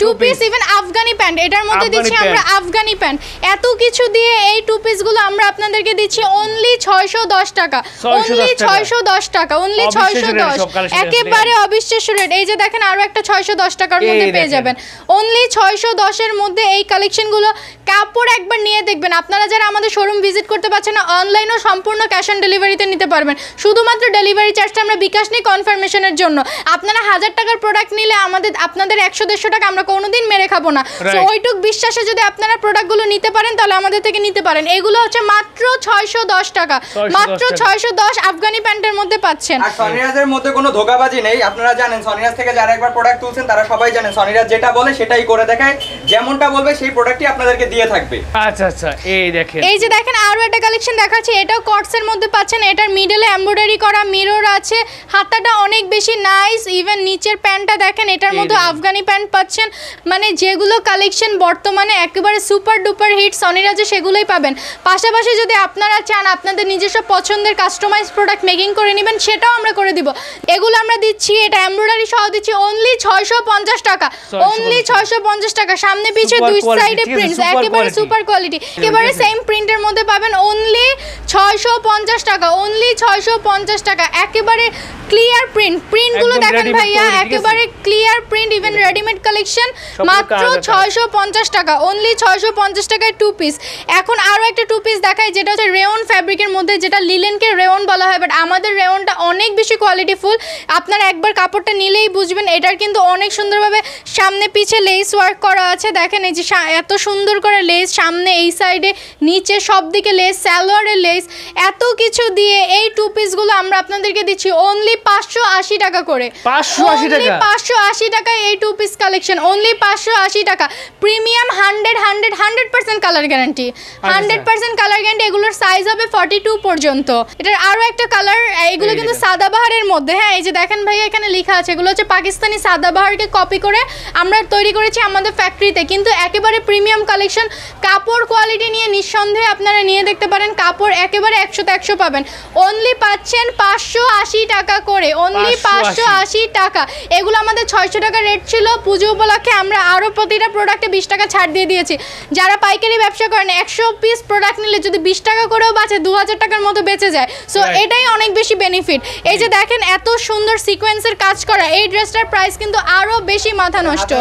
2 পিস ইভেন আফগানি প্যান্ট, এটার মধ্যে দিচ্ছি আমরা আফগানি প্যান্ট, এত কিছু দিয়ে এই 2 পিসগুলো আমরা আপনাদেরকে দিচ্ছি অনলি 610 টাকা, অনলি 610 টাকা, অনলি 610, একেবারে অবিশ্বাস্য রেট। এই যে দেখেন আরো একটা 610 টাকার মধ্যে পেয়ে যাবেন, অনলি 610 এর মধ্যে এই কালেকশনগুলো। কাপড় একবার নিয়ে দেখবেন। আপনারা যারা আমাদের শোরুম ভিজিট করতে পারছেন না, অনলাইনেও সম্পূর্ণ ক্যাশ অন ডেলিভারিতে নিতে পারবেন, শুধুমাত্র ডেলিভারি চার্জটা আমরা বিকাশ নিই কনফার্মেশনের জন্য। আপনারা 1000 টাকার প্রোডাক্ট নিলে আপনাদের 100-150 টাকা আমরা কোনোদিন মেরে খাবো না। সো ওইটুক বিশ্বাসে যদি আপনারা প্রোডাক্টগুলো নিতে পারেন তাহলে আমাদের থেকে নিতে পারেন। এগুলো হচ্ছে মাত্র 610 টাকা, মাত্র 610 আফগানি প্যান্টের মধ্যে পাচ্ছেন। আর সনিরাজের মধ্যে কোনো ধোঁকাবাজি নেই। আপনারা জানেন সনিরাজ থেকে যারা একবার প্রোডাক্ট তুলছেন তারা সবাই জানেন সনিরাজ যেটা বলে সেটাই করে দেখায়, যেমনটা বলবে সেই প্রোডাক্টই আপনাদেরকে দিয়ে থাকবে। আচ্ছা এই দেখেন, এই যে দেখেন আরো একটা কালেকশন দেখাচ্ছি, এটাও কটসের মধ্যে পাচ্ছেন। এটার মিডলে এমব্রয়ডারি করা মিরর আছে, হাতাটা অনেক বেশি নাইস, ইভেন নিচের প্যান্টটা দেখেন, এটার মধ্যে আফগানি প্যান্ট পাচ্ছেন। মানে যেগুলো কালেকশন বর্তমানে একেবারে সুপার ডুপার হিট সনিরাজে, সেগুলোই পাবেন। পাশাপাশি যদি আপনারা চান আপনাদের নিজস্ব পছন্দের কাস্টমাইজ প্রোডাক্ট মেকিং করে নেবেন, সেটাও আমরা করে দিব। এগুলো আমরা দিচ্ছি, এটা এমব্রয়ডারি সহ দিচ্ছি অনলি 650 টাকা, অনলি 650 টাকা। সামনে পিছিয়ে দুই সাইডে প্রিন্ট, একেবারে সুপার কোয়ালিটি, একেবারে সেম প্রিন্টের মধ্যে পাবেন অনলি 650 টাকা, অনলি 650 টাকা। একেবারে ক্লিয়ার প্রিন্টগুলো দেখেন ভাইয়া, একেবারে clear print, even readymade collection, মাত্র 650 টাকা, অনলি 650 টাকায় 2 পিস। এখন আরও একটা 2 পিস দেখাই, যেটা হচ্ছে রেওন ফ্যাব্রিকের মধ্যে, যেটা লিলেনকে রেওন বলা হয়, বাট আমাদের রেওনটা অনেক বেশি কোয়ালিটিফুল। আপনারা একবার কাপড়টা নিলেই বুঝবেন। এটার কিন্তু অনেক সুন্দরভাবে সামনে পিছে লেস ওয়ার্ক করা আছে, দেখেন এই যে এত সুন্দর করে লেস, সামনে এই সাইডে, নিচে সব দিকে লেস, সালোয়ারের লেস, এত কিছু দিয়ে এই 2 পিসগুলো আমরা আপনাদেরকে দিচ্ছি অনলি 580 টাকা করে। 580 টাকা? 580 টাকায় এই 2 পিস কালেকশন, অনলি 580 টাকা। Premium 100% colour guarantee, 100% colour guarantee. এগুলোর সাইজ হবে 42 পর্যন্ত। এটার আরো একটা কালার, এগুলো কিন্তু সাদাবাহারের মধ্যে। হ্যাঁ, এই যে দেখেন ভাই এখানে লেখা আছে, এগুলো হচ্ছে পাকিস্তানি সাদাবাহারকে কপি করে আমরা তৈরি করেছি আমাদের ফ্যাক্টরিতে, কিন্তু একেবারে প্রিমিয়াম কালেকশন। কাপড় কোয়ালিটি নিয়ে নিঃসন্দেহে আপনারা নিয়ে দেখতে পারেন, কাপড় একেবারে 100তে 100 পাবেন। অনলি পাচ্ছেন 580 টাকা করে, অনলি 580 টাকা। এগুলো আমাদের 600 টাকা রেট ছিল, পুজো উপলক্ষে আমরা আরও প্রতিটা প্রোডাক্টে 20 টাকা ছাড় দিয়ে দিয়েছি। যারা পাইকারি ব্যবসা করেন 100 পিস প্রোডাক্ট নিলে যদি 20 টাকা করেও বাঁচে, 2000 টাকার মতো বেঁচে যায়। সো এটাই অনেক বেশি বেনিফিট। এই যে দেখেন এত সুন্দর সিকোয়েন্সের কাজ করা, এই ড্রেসটার প্রাইস কিন্তু আরো বেশি মাথা নষ্ট।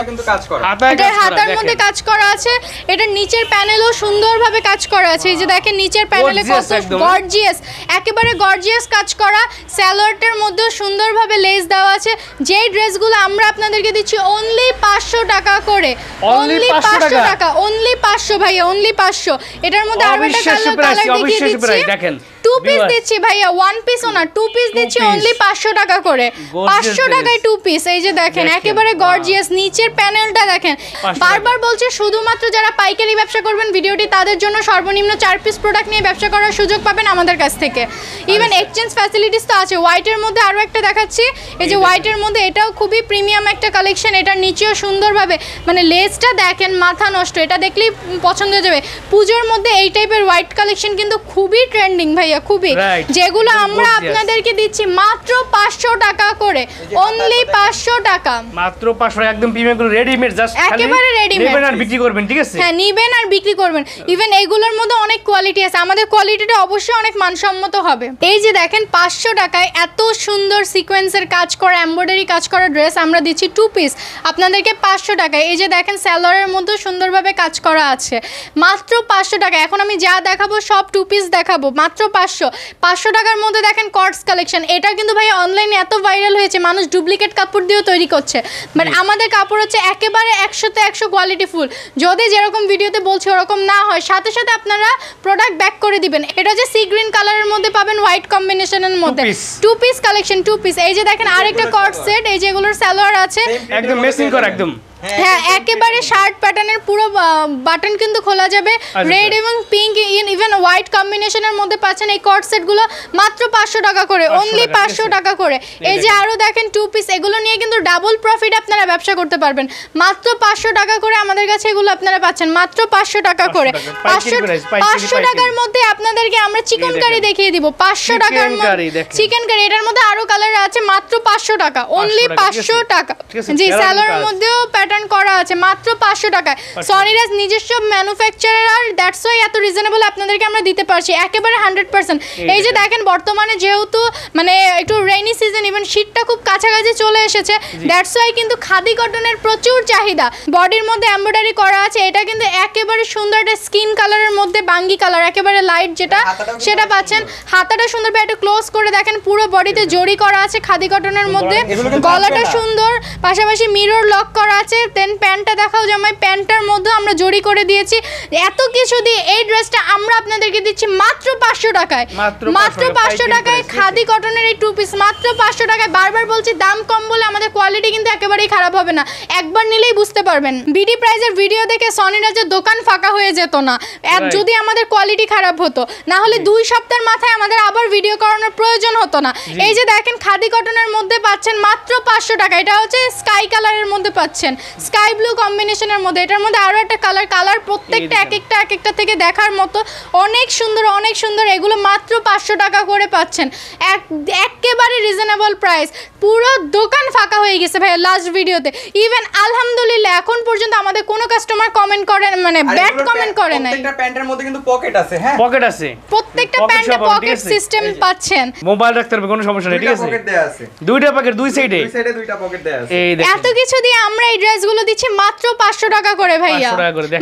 এটার হাতার মধ্যে কাজ করা আছে, এটার নিচের প্যানেলও সুন্দরভাবে কাজ করা আছে। এই যে দেখেন নিচের প্যানেলে কত গর্জিয়াস, একেবারে গর্জিয়াস কাজ করা। সালোয়ারটার মধ্যেও সুন্দরভাবে লেস দেওয়া আছে। যেই ড্রেসগুলো আমরা আপনাদেরকে দিচ্ছি অনলি 500 টাকা করে, অনলি 500 টাকা, অনলি 500 ভাইয়া, অনলি 500। এটার মধ্যে আরো একটা কালার দেখিয়ে দিচ্ছি। দেখেন 2 পিস দিচ্ছি ভাইয়া, 1 পিসও না, 2 পিস দিচ্ছি অনলি 500 টাকা করে। 500 টাকায় 2 পিস। এই যে দেখেন একেবারে গর্জিয়াস, নিচের প্যানেলটা দেখেন। বারবার বলছে শুধুমাত্র যারা পাইকারি ব্যবসা করবেন ভিডিওটি তাদের জন্য সর্বনিম্ন 4 পিস প্রোডাক্ট নিয়ে ব্যবসা করার সুযোগ পাবেন আমাদের কাছ থেকে। ইভেন এক্সচেঞ্জ ফ্যাসিলিটিস তো আছে। হোয়াইটের মধ্যে আরো একটা দেখাচ্ছি, এই যে হোয়াইটের মধ্যে এটাও খুবই প্রিমিয়াম একটা কালেকশন। এটার নিচেও সুন্দরভাবে মানে লেসটা দেখেন মাথা নষ্ট, এটা দেখলেই পছন্দ হয়ে যাবে। পূজোর মধ্যে এই টাইপের হোয়াইট কালেকশন কিন্তু খুবই ট্রেন্ডিং ভাইয়া, খুবই, যেগুলো আমরা আপনাদেরকে দিচ্ছি মাত্র 500 টাকা করে, অনলি 500 টাকা, মাত্র 500 টাকা। একদম প্রিমিয়াম গুলো রেডিমেড, জাস্ট একেবারে রেডিমেড, নেবেন আর বিক্রি করবেন, ঠিক আছে? হ্যাঁ, নেবেন আর বিক্রি করবেন। ইভেন এগুলোর মধ্যে অনেক কোয়ালিটি আছে, আমাদের কোয়ালিটিটা অবশ্যই অনেক মানসম্মত হবে। এই যে দেখেন 500 টাকায় এত সুন্দর সিকোয়েন্সের কাজ করা, এমব্রয়ডারি কাজ করা ড্রেস আমরা দিচ্ছি 2 পিস আপনাদেরকে 500 টাকায়। এই যে দেখেন সালোয়ারের মধ্যে সুন্দরভাবে কাজ করা আছে, মাত্র 500 টাকা। এখন আমি যা দেখাবো সব 2 পিস দেখাবো, মাত্র 500 টাকার মধ্যে দেখেন কর্ডস কালেকশন। এটা কিন্তু ভাই অনলাইনে এত ভাইরাল হয়েছে, মানুষ ডুপ্লিকেট কাপড় দিয়েও তৈরি করছে, বাট আমাদের কাপড় হচ্ছে একেবারে 100তে 100 কোয়ালিটি ফুল। যদি যেরকম ভিডিওতে বলছি ওরকম না হয়, সাথে সাথে আপনারা প্রোডাক্ট ব্যাক করে দিবেন। এটা যে সি গ্রিন কালারের মধ্যে পাবেন হোয়াইট কম্বিনেশনের মধ্যে 2 পিস কালেকশন, 2 পিস। এই যে দেখেন আরেকটা কর্ড সেট, এই যেগুলোর সালোয়ার আছে একদম মেসিং করা, একদম হ্যাঁ একেবারে শার্ট প্যাটার্নের পুরো বাটন কিন্তু খোলা যাবে। রেড এবং পিঙ্ক ইভেন হোয়াইট কম্বিনেশনের মধ্যে পাচ্ছেন এই কর্ড সেটগুলো মাত্র 500 টাকা করে, অনলি 500 টাকা করে। এই যে আরো দেখেন 2 পিস, এগুলো নিয়ে কিন্তু ডাবল প্রফিট আপনারা ব্যবসা করতে পারবেন। মাত্র 500 টাকা করে আমাদের কাছে এগুলো আপনারা পাচ্ছেন, মাত্র 500 টাকা করে। 500 টাকার মধ্যে আপনাদেরকে আমরা চিকেন কারি দেখিয়ে দিব, 500 টাকার চিকেন কারি। এটার মধ্যে আরো কালার আছে, মাত্র 500 টাকা, অনলি 500 টাকা। জি, সালোয়ারের মধ্যেও প্যাটার্ন করা আছে, মাত্র 500 টাকায়। সনিরাজ নিজস্ব ম্যানুফ্যাকচারার, দ্যাটস ওয়াই এত রিজনেবল আপনাদেরকে আমরা দিতে পারছি, একেবারে 100%। এই যে দেখেন বর্তমানে যেহেতু মানে একটু রেইনি সিজন, ইভেন শীতটা খুব কাছাকাছি চলে এসেছে, দ্যাটস ওয়াই কিন্তু খাদি কটনের প্রচুর চাহিদা। বডির মধ্যে এমব্রয়ডারি করা আছে, এটা কিন্তু একেবারে সুন্দর একটা স্কিন কালারের মধ্যে বাঙ্গি কালার, একেবারে লাইট যেটা সেটা পাচ্ছেন। হাতাটা সুন্দরভাবে একটু ক্লোজ করে দেখেন, পুরো বডিতে জড়ি করা আছে খাদি কটনের মধ্যে। গলাটা সুন্দর, পাশাপাশি মিরর লক করা আছে। দেন প্যান্টটা দেখাও জামাই, প্যান্টটার মধ্যে আমরা জড়ি করে দিয়েছি। এত কিছু দিয়ে এই ড্রেসটা আমরা আপনাদেরকে দিচ্ছি মাত্র 500 টাকায়, মাত্র 500 টাকায় খাদি কটনের এই 2 পিস, মাত্র 500 টাকায়। বারবার বলছি দাম কম বলে আমাদের কোয়ালিটি কিন্তু একেবারেই খারাপ হবে না, একবার নিলেই বুঝতে পারবেন। বিডি প্রাইজের ভিডিও দেখে সনিরাজের দোকান ফাঁকা হয়ে যেত না যদি আমাদের কোয়ালিটি খারাপ হতো, না হলে 2 সপ্তাহের মাথায় আমাদের আবার ভিডিও করানোর প্রয়োজন হতো না। এই যে দেখেন খাদি কটনের মধ্যে পাচ্ছেন মাত্র 500 টাকা। এটা হচ্ছে স্কাই কালারের মধ্যে পাচ্ছেন, স্কাই ব্লু কম্বিনেশনের মধ্যে। এটার মধ্যে আরো একটা কালার প্রত্যেকটা এক একটা থেকে দেখার মতো, অনেক সুন্দর অনেক সুন্দর। এগুলো মাত্র 500 টাকা করে পাচ্ছেন, একেবারে রিজনেবল প্রাইস। পুরো দোকান ফাঁকা হয়ে গেছে ভাই লাস্ট ভিডিওতে। ইভেন আলহামদুলিল্লাহ এখন পর্যন্ত আমাদের কোনো কাস্টমার কমেন্ট করে মানে ব্যাড কমেন্ট করে নাই। প্রত্যেকটা প্যান্টের মধ্যে কিন্তু পকেট আছে, হ্যাঁ পকেট আছে, প্রত্যেকটা প্যান্টে পকেট সিস্টেম পাচ্ছেন। মোবাইল রাখতে পারবে, কোনো সমস্যা নেই, ঠিক আছে? পকেট দেয়া আছে, দুইটা পকেট, দুই সাইডে দুইটা পকেট দেয়া আছে। এই দেখেন এত কিছু দিয়ে আমরা এই ড্রেসগুলো দিচ্ছি মাত্র 500 টাকা করে ভাইয়া,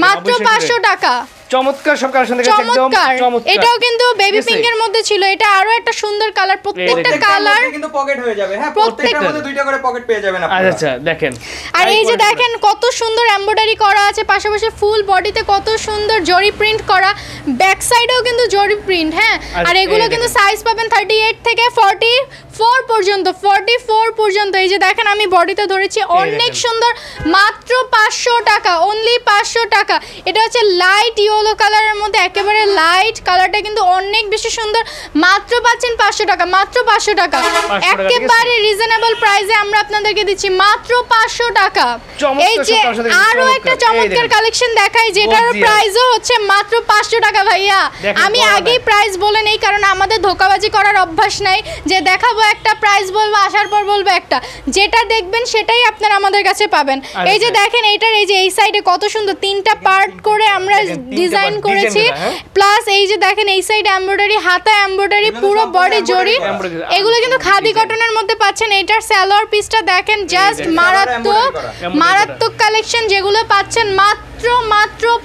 মাত্র 500 টাকা। চমৎকার সব কালেকশন দেখেছি একদম চমৎকার। চমৎকার। এটাও কিন্তু বেবি ঠিক আছে? পিঙ্কের মধ্যে ছিল, এটা আরো একটা সুন্দর কালার, প্রত্যেকটা দেখেন। কালার। কিন্তু পকেট হয়ে যাবে, হ্যাঁ প্রত্যেকটা- প্রত্যেকটার মধ্যে দুইটা করে পকেট পেয়ে যাবেন আচ্ছা আপনারা। আচ্ছা দেখেন আর এই যে দেখেন কত সুন্দর এমব্রয়ডারি করা আছে, পাশাপাশি ফুল বডিতে কত সুন্দর জরি প্রিন্ট করা, ব্যাক সাইডেও কিন্তু জরি প্রিন্ট। হ্যাঁ, আচ্ছা, আর এগুলো এই কিন্তু দেখেন। সাইজ পাবেন 38 থেকে 44 পর্যন্ত, 44 পর্যন্ত। এই যে দেখেন আমি বডিতে ধরেছি, অনেক দেখেন। সুন্দর, মাত্র 500 টাকা, অনলি 500 টাকা। এটা হচ্ছে লাইট ইয়েলো কালারের মধ্যে, একেবারে লাইট কালারটা কিন্তু অনেক বেশি সুন্দর। মাত্র পাচ্ছেন 500 টাকা, মাত্র 500 টাকা, 500 টাকা, একেবারে রিজনেবল প্রাইসে আমরা আপনাদেরকে দিচ্ছি মাত্র 500 টাকা। চমৎকার এই যে সব কালেকশন দেখেছি, আরো চমৎকার। একটা এই চমৎকার দেখেন। কালেকশন দেখাই, যেটার Gorgeous। প্রাইসও হচ্ছে মাত্র 500 টাকা ভাইয়া। দেখেন, আমি বড় আগেই দেখ। প্রাইস বলে নেই, কারণ আমাদের ধোকাবাজি করার অভ্যাস নাই যে দেখাবো একটা প্রাইস বলবো আসার পর বলবো একটা, যেটা দেখবেন সেটাই আপনারা আমাদের কাছে পাবেন। এই যে দেখেন এইটার এই যে এই সাইডে কত সুন্দর তিনটা পার্ট করে আমরা দেখেন, তিনটা ডিজাইন part করেছি, design করা, হ্যাঁ। প্লাস এই যে দেখেন এই সাইডে এমব্রয়ডারি, হাতা এমব্রয়ডারি, এগুলো পুরো সবগুলো বডি জরি। embroidery করা। এগুলো কিন্তু খাদি কটনের মধ্যে পাচ্ছেন। এটার সালোয়ার পিসটা দেখেন, জাস্ট দেখেন। মারাত্মক embroidery করা। মারাত্মক কালেকশন, যেগুলো পাচ্ছেন মাত্র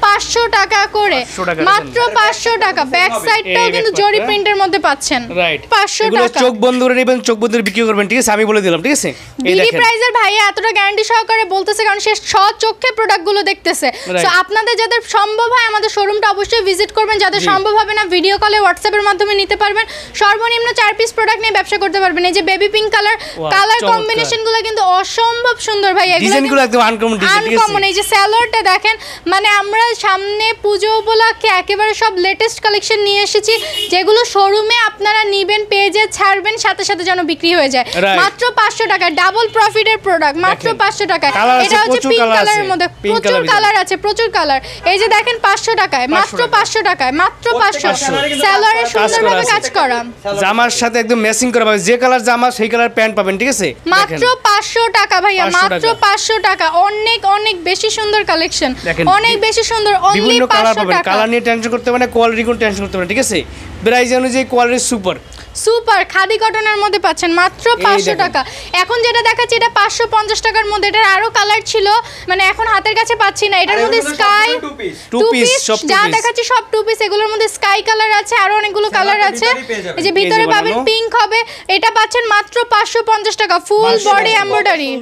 500 টাকা করে, 500 টাকা মাত্র দেখেন। 500 টাকা। ব্যাক সাইডটাও এই কিন্তু দেখুন, জরি হ্যাঁ। প্রিন্টের মধ্যে পাচ্ছেন, রাইট 500 এগুলো টাকা। চোখ বন্ধ করে নেবেন, চোখ বন্ধ করে বিক্রি করবেন, ঠিক আছে? আমি বলে দিলাম, ঠিক আছে? এই বিডি দেখেন প্রাইজের ভাইয়া এতটা গ্যারান্টি সহকারে বলতেছে, কারণ সে চোখে প্রোডাক্টগুলো দেখতেছে। Right. সো আপনাদের যাদের সম্ভব হয় আমাদের শোরুমটা অবশ্যই ভিজিট করবেন, যাদের জি। সম্ভব হবে না ভিডিও কলে হোয়াটসঅ্যাপের মাধ্যমে নিতে পারবেন। সর্বনিম্ন 4 পিস প্রোডাক্ট নিয়ে ব্যবসা করতে পারবেন। এই যে বেবি পিঙ্ক কালার, কালার চমৎকার। কম্বিনেশনগুলো কিন্তু অসম্ভব সুন্দর ভাই। এগুলো ডিজাইনগুলো একদম আনকমন ডিজাইন, ঠিক আনকমন। আছে? এই যে স্যালোয়ারটা দেখেন, মানে আমরা সামনে পুজো উপলক্ষে একেবারে সব লেটেস্ট কালেকশন নিয়ে এসেছি, যেগুলো শোরুমে আপনারা নিবেন, পেজে ছাড়বেন, সাথে সাথে যেন বিক্রি হয়ে যায়। Right. মাত্র 500 টাকা, ডাবল প্রফিটের প্রোডাক্ট, মাত্র দেখেন। 500 টাকায়। Colour আছে, এটা হচ্ছে প্রচুর পিঙ্ক colour কালারের আছে। মধ্যে, Pink প্রচুর colour কালার আছে, প্রচুর কালার। এই যে দেখেন 500 টাকায়, মাত্র 500 500 টাকায়, মাত্র 500। প্রত্যেকটা সালোয়ারে কিন্তু স্যালোয়ারে কাজ করা সুন্দরভাবে আছে। কাজ করা, জামার সাথে একদম ম্যাচিং করা পাবে, যে কালার জামা সেই কালার প্যান্ট পাবেন, ঠিক আছে? মাত্র দেখেন 500 টাকা ভাইয়া, 500 মাত্র টাকা। 500 টাকা। অনেক অনেক বেশি সুন্দর কালেকশন, দেখেন, অনেক বেশি সুন্দর, অনলি বিভিন্ন কালার 500 পাবেন, টাকা। কালার নিয়ে টেনশন করতে হবে না, কোয়ালিটি কোনো টেনশন করতে হবে না, ঠিক আছে? প্রাইস অনুযায়ী কোয়ালিটি সুপার। সুপার খাদি কটনের মধ্যে পাচ্ছেন মাত্র 500 দেখেন। টাকা। এখন যেটা দেখাচ্ছি এটা 550 টাকার মধ্যে, এটার আরো কালার ছিল, মানে এখন হাতের কাছে পাচ্ছি না। এটার মধ্যে স্কাই Two piece, সব two যা piece। দেখাচ্ছি সব টু পিস। এগুলোর মধ্যে স্কাই কালার আছে, আরো অনেকগুলো কালার সালোয়ারটা আছে। ভিতরেই পেয়ে যাবেন। এই যে ভিতরে এই যে পাবেন বানানো। পিঙ্ক হবে, এটা পাচ্ছেন মাত্র 550 টাকা, ফুল 550 বডি এমব্রয়ডারি।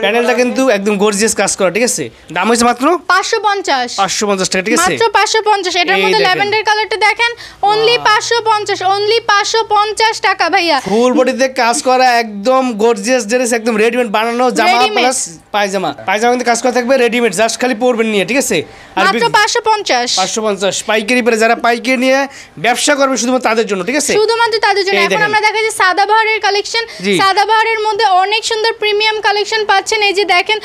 প্যানেলটা কিন্তু একদম গর্জিয়াস কাজ করা, ঠিক আছে? দাম হচ্ছে মাত্র 550 550 টাকা, ঠিক আছে? মাত্র 550। এটার এই মধ্যে দেখেন। ল্যাভেন্ডার কালারটা দেখেন, অনলি 550, অনলি 550 টাকা ভাইয়া। ফুল বডিতে কাজ করা একদম গর্জিয়াস ড্রেস, একদম রেডিমেড বানানো জামা Readymade। প্লাস পায়জামা কিন্তু কাজ করা থাকবে রেডিমেড, জাস্ট খালি পরবেন নিয়ে, ঠিক আছে? আর মাত্র 550 550 পাইকারি পরে যারা পাইকারি নিয়ে ব্যবসা করবে শুধুমাত্র তাদের জন্য, ঠিক আছে? শুধুমাত্র তাদের জন্য। এই এখন দেখেন। আমরা দেখাচ্ছি সাদাবাহারের কালেকশন। জি। সাদাবাহারের মধ্যে অনেক সুন্দর প্রিমিয়াম কালেকশন পাচ্ছেন। এই যে দেখেন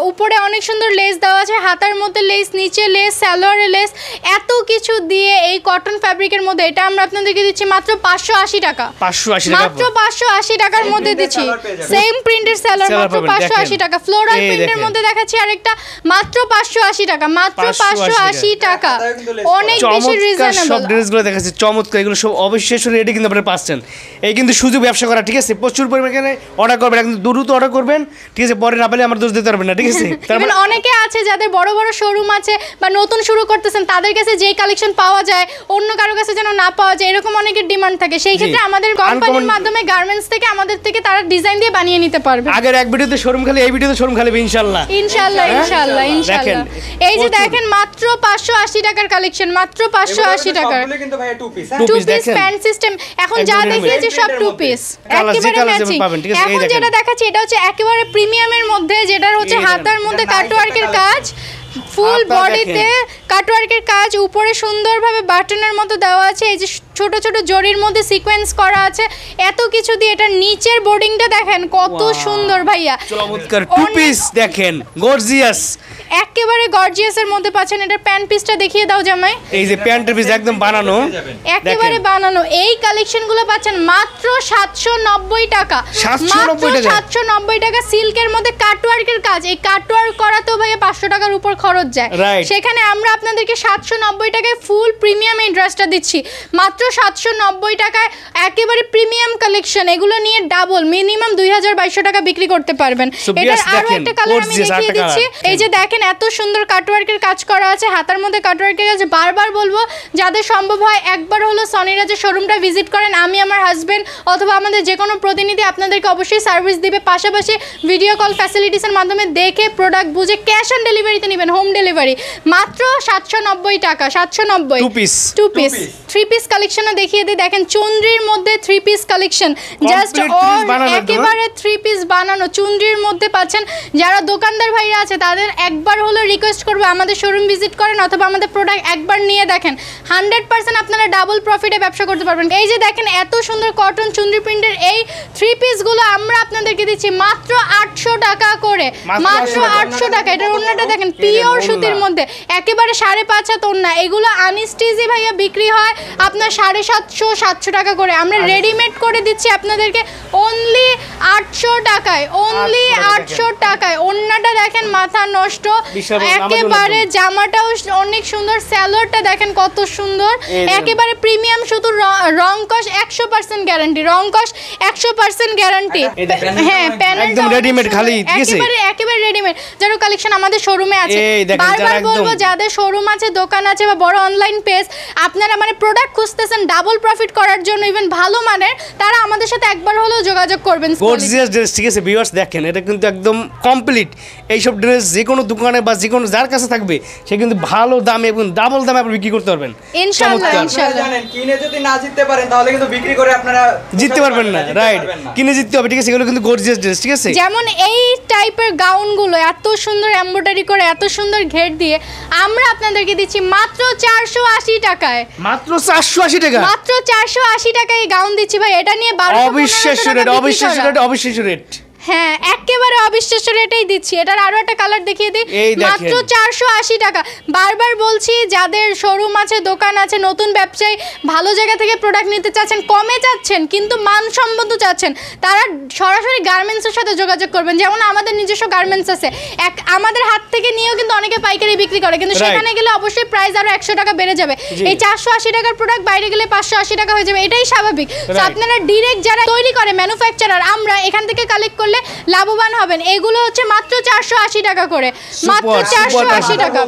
উপরে অনেক সুন্দর লেস দেওয়া আছে, হাতার মধ্যে লেস, নিচে লেস, সালোয়ারে লেস, এত কিছু দিয়ে এই কটন ফ্যাব্রিকের মধ্যে এটা আমরা আপনাদেরকে দিচ্ছি মাত্র 580 টাকা। 580 টাকা মাত্র 580 টাকার মধ্যে printed দিচ্ছি। salwar পেয়ে যাবেন। সেম প্রিন্টের সালোয়ার Salwar মাত্র পাবেন, 580 দেখেন। টাকা। ফ্লোরাল এই প্রিন্টের দেখেন। মধ্যে দেখাচ্ছি আরেকটা মাত্র 580 টাকা, মাত্র 580 580 টাকা। হাতায় কিন্তু lace করা। অনেক বেশি চমৎকার সব রিজনেবল। ড্রেসগুলো দেখাচ্ছে, চমৎকার, এগুলো সব অবশ্যই রেডি কিন্তু আপনারা পাচ্ছেন। এই কিন্তু সুযোগ ব্যবসা করা, ঠিক আছে? প্রচুর পরিমাণে অর্ডার করবেন, একদম দ্রুত অর্ডার করবেন, ঠিক আছে? পরে না পেলে আমার দোষ দিতে পারবেন না, ঠিক আছে? তার Even মানে অনেকে আছে যাদের বড় বড় শোরুম আছে বা নতুন শুরু করতেছেন, তাদের কাছে যেই কালেকশন পাওয়া যায় অন্য কারো কাছে যেন না পাওয়া যায়, এরকম অনেকের ডিমান্ড থাকে। সেই ক্ষেত্রে আমাদের কোম্পানির Uncommon- মাধ্যমে গার্মেন্টস থেকে আমাদের থেকে তারা ডিজাইন দিয়ে বানিয়ে নিতে পারবে। আগের এক ভিডিওতে শোরুম খালি, এই ভিডিওতে শোরুম খালি, ইনশাআল্লাহ। ইনশাআল্লাহ হ্যাঁ? ইনশাআল্লাহ ইনশাআল্লাহ। দেখেন, এই যে প্রচুর। দেখেন মাত্র 580 টাকার কালেকশন, মাত্র 580 টাকার। সবগুলো কিন্তু ভাই two piece, Two two piece piece দেখেন। Pant system. এখন যা একদম দেখিয়েছি সব readymade টু এর পিস, Colour, যে একেবারে colour যেমন ম্যাচিং। পাবেন, ঠিক আছে? এই এখন দেখেন। যেটা দেখাচ্ছি এটা হচ্ছে একেবারে প্রিমিয়ামের মধ্যে, যেটার হচ্ছে এই দেখেন। হাতার মধ্যে এটা nice কাটওয়ার্কের একটা কাজ, ফুল হাতা বডিতে কাটওয়ার্কের কাজ, উপরে সুন্দরভাবে বাটনের মতো দেওয়া আছে। এই যে ছোট ছোট জরির মধ্যে সিকোয়েন্স করা আছে, এত কিছু দিয়ে। এটা নিচের বোর্ডিংটা দেখেন কত Wow. সুন্দর ভাইয়া, চমৎকার টু অনেক- পিস দেখেন, গর্জিয়াস। একেবারে গর্জিয়াসের মধ্যে পাচ্ছেন। এটা প্যান্ট পিসটা দেখিয়ে দাও জামাই, এই যে প্যান্টের পিস একদম বানানো, একেবারে দেখেন। বানানো। এই কালেকশনগুলো পাচ্ছেন মাত্র 790 টাকা, 790 টাকা? 790 টাকা। সিল্কের মধ্যে কাটওয়ার্কের কাজ, এই কাটওয়ার্ক করা তো ভাইয়া 500 টাকার উপর খরচ যায়। Right. সেখানে আমরা আপনাদেরকে 790 টাকায় ফুল প্রিমিয়াম এই ড্রেসটা দিচ্ছি মাত্র 790 টাকায়। একেবারে প্রিমিয়াম কালেকশন, এগুলো নিয়ে ডাবল মিনিমাম 2200 টাকা বিক্রি করতে পারবেন। So, এটার yes, আরো দেখেন, একটা কালার আমি gorgeous দেখিয়ে আরেকটা দিচ্ছি। colour। এই যে দেখেন দেখেন এত সুন্দর কাটওয়ার্কের কাজ করা আছে, হাতার মধ্যে কাটওয়ার্কের কাজ। বারবার বলবো যাদের সম্ভব হয় একবার হলো সনিরাজের শোরুমটা ভিজিট করেন। আমি আমার হাজবেন্ড অথবা আমাদের যে কোনো প্রতিনিধি আপনাদেরকে অবশ্যই সার্ভিস দিবে। পাশাপাশি ভিডিও কল ফ্যাসিলিটিসের মাধ্যমে দেখে প্রোডাক্ট বুঝে ক্যাশ অন ডেলিভারিতে নেবেন, হোম ডেলিভারি মাত্র 790 টাকা। 790 টু পিস 3 পিস কালেকশনে দেখিয়ে দিই। দেখেন চুনরির মধ্যে 3 পিস কালেকশন, জাস্ট একেবারে 3 পিস বানানো চুনরির মধ্যে পাচ্ছেন। যারা দোকানদার ভাইরা আছে তাদের একবার হলো রিকোয়েস্ট করবো আমাদের শোরুম ভিজিট করেন অথবা আমাদের প্রোডাক্ট একবার নিয়ে দেখেন। 100% আপনারা ডাবল প্রফিটে ব্যবসা করতে পারবেন। এই যে দেখেন এত সুন্দর কটন চুনরি প্রিন্টের এই 3 পিসগুলো আমরা আপনাদেরকে দিচ্ছি মাত্র 800 টাকা করে, মাত্র 800 টাকা। এটার ওন্নাটা দেখেন পিওর সুতির মধ্যে, একেবারে 5.5 হাত ওন্না। এগুলো আনস্টিচি ভাইয়া বিক্রি হয় আপনার 750-700 টাকা করে, আমরা রেডিমেড করে দিচ্ছি আপনাদেরকে অনলি 800 টাকায়, অনলি 800 টাকায়। ওন্নাটা দেখেন মাথা নষ্ট, একেবারে জামাটাও অনেক সুন্দর, স্যালোয়ারটা দেখেন কত সুন্দর, একেবারে প্রিমিয়াম সুতো, রং কস 100% গ্যারান্টি, রং কস 100% গ্যারান্টি। হ্যাঁ প্যানেল একদম রেডিমেড খালি, ঠিক আছে, একেবারে রেডিমেড। যারা কালেকশন আমাদের শোরুমে আছে, বারবার বলবো যাদের শোরুম আছে, দোকান আছে বা বড় অনলাইন পেজ, আপনারা মানে প্রোডাক্ট খুঁজতেছেন ডাবল প্রফিট করার জন্য, ইভেন ভালো মানের, তারা আমাদের সাথে একবার হলেও যোগাযোগ করবেন। গর্জিয়াস ড্রেস, ঠিক আছে ভিউয়ার্স, দেখেন এটা কিন্তু একদম কমপ্লিট। এইসব ড্রেস যে কোনো দোকানে বা যে কোনো যার কাছে থাকবে সে কিন্তু ভালো দামে এবং ডাবল দামে আপনি বিক্রি করতে পারবেন ইনশাআল্লাহ। ইনশাআল্লাহ জানেন কিনে যদি না জিততে পারেন তাহলে কিন্তু বিক্রি করে আপনারা জিততে পারবেন না, রাইট, কিনে জিততে হবে, ঠিক আছে। এগুলো কিন্তু গর্জিয়াস ড্রেস, ঠিক আছে। যেমন এই টাইপের গাউনগুলো এত সুন্দর এমব্রয়ডারি করে, এত সুন্দর ঘের দিয়ে আমরা আপনাদেরকে দিচ্ছি মাত্র 480 টাকায়, মাত্র 480 টাকা, মাত্র 480 টাকায় এই গাউন দিচ্ছি ভাই। এটা নিয়ে 1200 অবিশ্বাস্য রেট, অবিশ্বাস্য রেট, অবিশ্বাস্য রেট। হ্যাঁ একেবারে অবিশ্বাস্য রেটেই দিচ্ছি। এটার আরো একটা কালার দেখিয়ে দিই, মাত্র 480 টাকা। বারবার বলছি যাদের শোরুম আছে, দোকান আছে, নতুন ব্যবসায়ী ভালো জায়গা থেকে প্রোডাক্ট নিতে চাচ্ছেন, কমে চাচ্ছেন কিন্তু মানসম্মত চাচ্ছেন, তারা সরাসরি গার্মেন্টসের সাথে যোগাযোগ করবেন। যেমন আমাদের নিজস্ব গার্মেন্টস আছে, আমাদের হাত থেকে নিয়েও কিন্তু অনেকে পাইকারি বিক্রি করে, কিন্তু সেখানে গেলে অবশ্যই প্রাইস আরো 100 টাকা বেড়ে যাবে। এই 480 টাকার প্রোডাক্ট বাইরে গেলে 580 টাকা হয়ে যাবে, এটাই স্বাভাবিক। তো আপনারা ডিরেক্ট যারা তৈরি করে ম্যানুফ্যাকচারার, আমরা এখান থেকে কালেক্ট করলে লাভবান হবেন। এগুলো হচ্ছে মাত্র 480 টাকা করে, মাত্র 480 টাকা।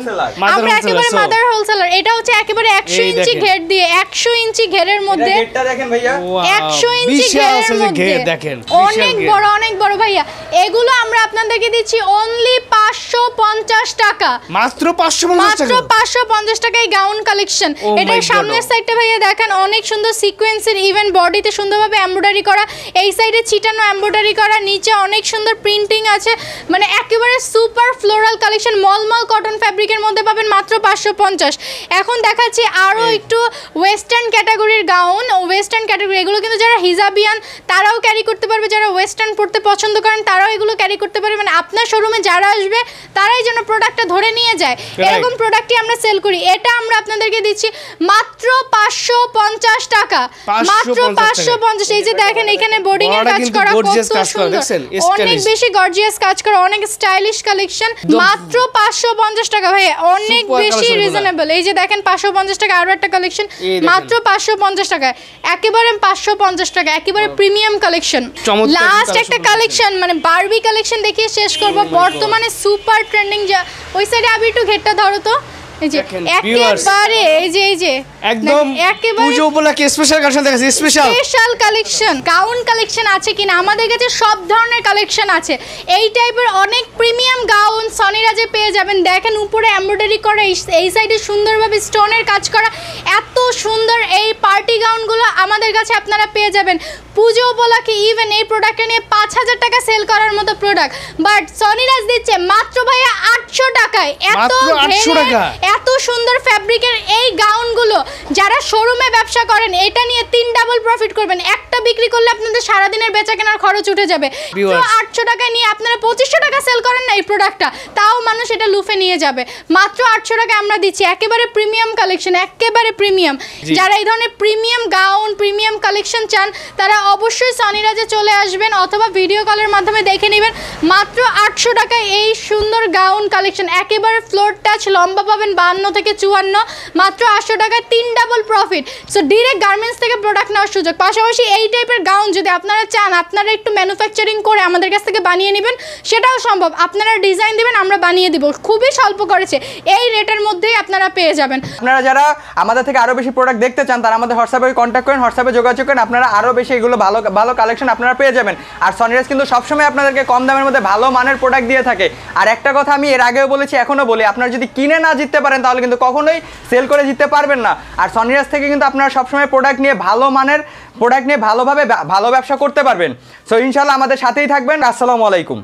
আমরা একেবারে মাদার হোলসেলার। এটা হচ্ছে একেবারে 100 ইঞ্চি ঘের দিয়ে, 100 ইঞ্চি ঘেরের মধ্যে, ঘেরটা দেখেন ভাইয়া, 100 ইঞ্চি ঘেরের মধ্যে দেখেন, অনেক বড়, অনেক বড় ভাইয়া। এগুলো আমরা আপনাদেরকে দিচ্ছি অনলি 550 টাকা, মাত্র 550 টাকা, মাত্র 550 টাকায় গাউন কালেকশন। এটার সামনের সাইডটা ভাইয়া দেখেন অনেক সুন্দর সিকোয়েন্সের, ইভেন বডিতে সুন্দরভাবে এমব্রয়ডারি করা, এই সাইডে ছিটানো এমব্রয়ডারি করা, নিচে অনেক সুন্দর প্রিন্টিং আছে, মানে একেবারে সুপার ফ্লোরাল কালেকশন। মলমল কটন ফ্যাব্রিকের মধ্যে পাবেন মাত্র 550। এখন দেখাচ্ছি আরও একটু ওয়েস্টার্ন ক্যাটাগরির গাউন, ওয়েস্টার্ন ক্যাটাগরি। এগুলো কিন্তু যারা হিজাবিয়ান তারাও ক্যারি করতে পারবে, যারা ওয়েস্টার্ন পড়তে পছন্দ করেন তারাও এগুলো ক্যারি করতে পারবে। মানে আপনার শোরুমে যারা আসবে তারাই যেন প্রোডাক্টটা ধরে নিয়ে যায়, এরকম প্রোডাক্টই আমরা সেল করি। এটা আমরা আপনাদেরকে দিচ্ছি মাত্র 550 টাকা, মাত্র 550। এই যে দেখেন এখানে বোর্ডিং এর কাজ করা, কত সুন্দর, অনেক বেশি গর্জিয়াস কাজ করা, অনেক স্টাইলিশ কালেকশন, মাত্র 550 টাকা ভাই, অনেক বেশি রিজনেবল। এই যে দেখেন 550 টাকা আরো একটা কালেকশন, মাত্র 550 টাকা, একেবারে 550 টাকা, একেবারে প্রিমিয়াম কালেকশন। লাস্ট একটা কালেকশন, মানে বারবি কালেকশন দেখিয়ে শেষ করব। বর্তমানে সুপার ট্রেন্ডিং, ওই সাইডে আবি একটু ঘেরটা ধরো তো, এই যে একেবারে এই যে একদম পুজো উপলক্ষে স্পেশাল কালেকশন দেখাচ্ছি, স্পেশাল কালেকশন। গাউন কালেকশন আছে কিনা আমাদের কাছে? সব ধরনের কালেকশন আছে। এই টাইপের অনেক প্রিমিয়াম গাউন সনিরাজে পেয়ে যাবেন। দেখেন উপরে এমব্রয়ডারি করা, এই সাইডে সুন্দরভাবে স্টোনের কাজ করা, এত সুন্দর এই পার্টি গাউনগুলো আমাদের কাছে আপনারা পেয়ে যাবেন। পুজো উপলক্ষে ইভেন এই প্রোডাক্টটা নিয়ে 5000 টাকা সেল করার মতো প্রোডাক্ট, বাট সনিরাজ দিচ্ছে মাত্র ভাইয়া 800 টাকায়। এত সুন্দর ফ্যাব্রিকের এই গাউনগুলো যারা শোরুমে ব্যবসা করেন, এটা নিয়ে 3 ডাবল প্রফিট করবেন। একটা বিক্রি করলে আপনাদের সারাদিনের বেচা কেনার খরচ উঠে যাবে। 800 টাকায় নিয়ে আপনারা 2500 টাকা সেল করেন না এই প্রোডাক্টটা, তাও মানুষ এটা লুফে নিয়ে যাবে। মাত্র 800 টাকা আমরা দিচ্ছি, একেবারে প্রিমিয়াম কালেকশন, একেবারে প্রিমিয়াম। যারা এই ধরনের premium gown gown premium collection চান তারা অবশ্যই সনিরাজে চলে আসবেন অথবা ভিডিও কলের মাধ্যমে দেখে নেবেন। মাত্র 800 টাকায় এই সুন্দর গাউন কালেকশন, একেবারে ফ্লোর টাচ, লম্বা পাবেন 52 থেকে 54, মাত্র 800 টাকায় 3 double profit. So direct garments থেকে প্রোডাক্ট নেওয়ার সুযোগ। পাশাপাশি এই টাইপের গাউন যদি আপনারা চান আপনারা একটু ম্যানুফ্যাকচারিং করে আমাদের কাছ থেকে বানিয়ে নেবেন, সেটাও সম্ভব। আপনারা ডিজাইন দিবেন, আমরা বানিয়ে দিব, খুবই স্বল্প করেছে, এই রেটের মধ্যেই আপনারা পেয়ে যাবেন। আপনারা যারা আমাদের থেকে আরো বেশি প্রোডাক্ট দেখতে চান তারা আমাদের হোয়াটসঅ্যাপে কন্ট্যাক্ট করেন, হোয়াটসঅ্যাপে যোগাযোগ করেন, আপনারা আরো বেশি এগুলো ভালো ভালো কালেকশন আপনারা পেয়ে যাবেন। আর সনিরাজ কিন্তু সবসময় আপনাদেরকে কম দামের মধ্যে ভালো মানের প্রোডাক্ট দিয়ে থাকে। আর একটা কথা আমি এর আগেও বলেছি, এখনো বলি, আপনারা যদি কিনে না জিততে পারেন তাহলে কিন্তু কখনোই সেল করে জিততে পারবেন না। আর সনিরাজ থেকে কিন্তু আপনারা সবসময় প্রোডাক্ট নিয়ে ভালো মানের প্রোডাক্ট নিয়ে ভালোভাবে ভালো ব্যবসা করতে পারবেন। সো ইনশাআল্লাহ আমাদের সাথেই থাকবেন। আসসালামু আলাইকুম।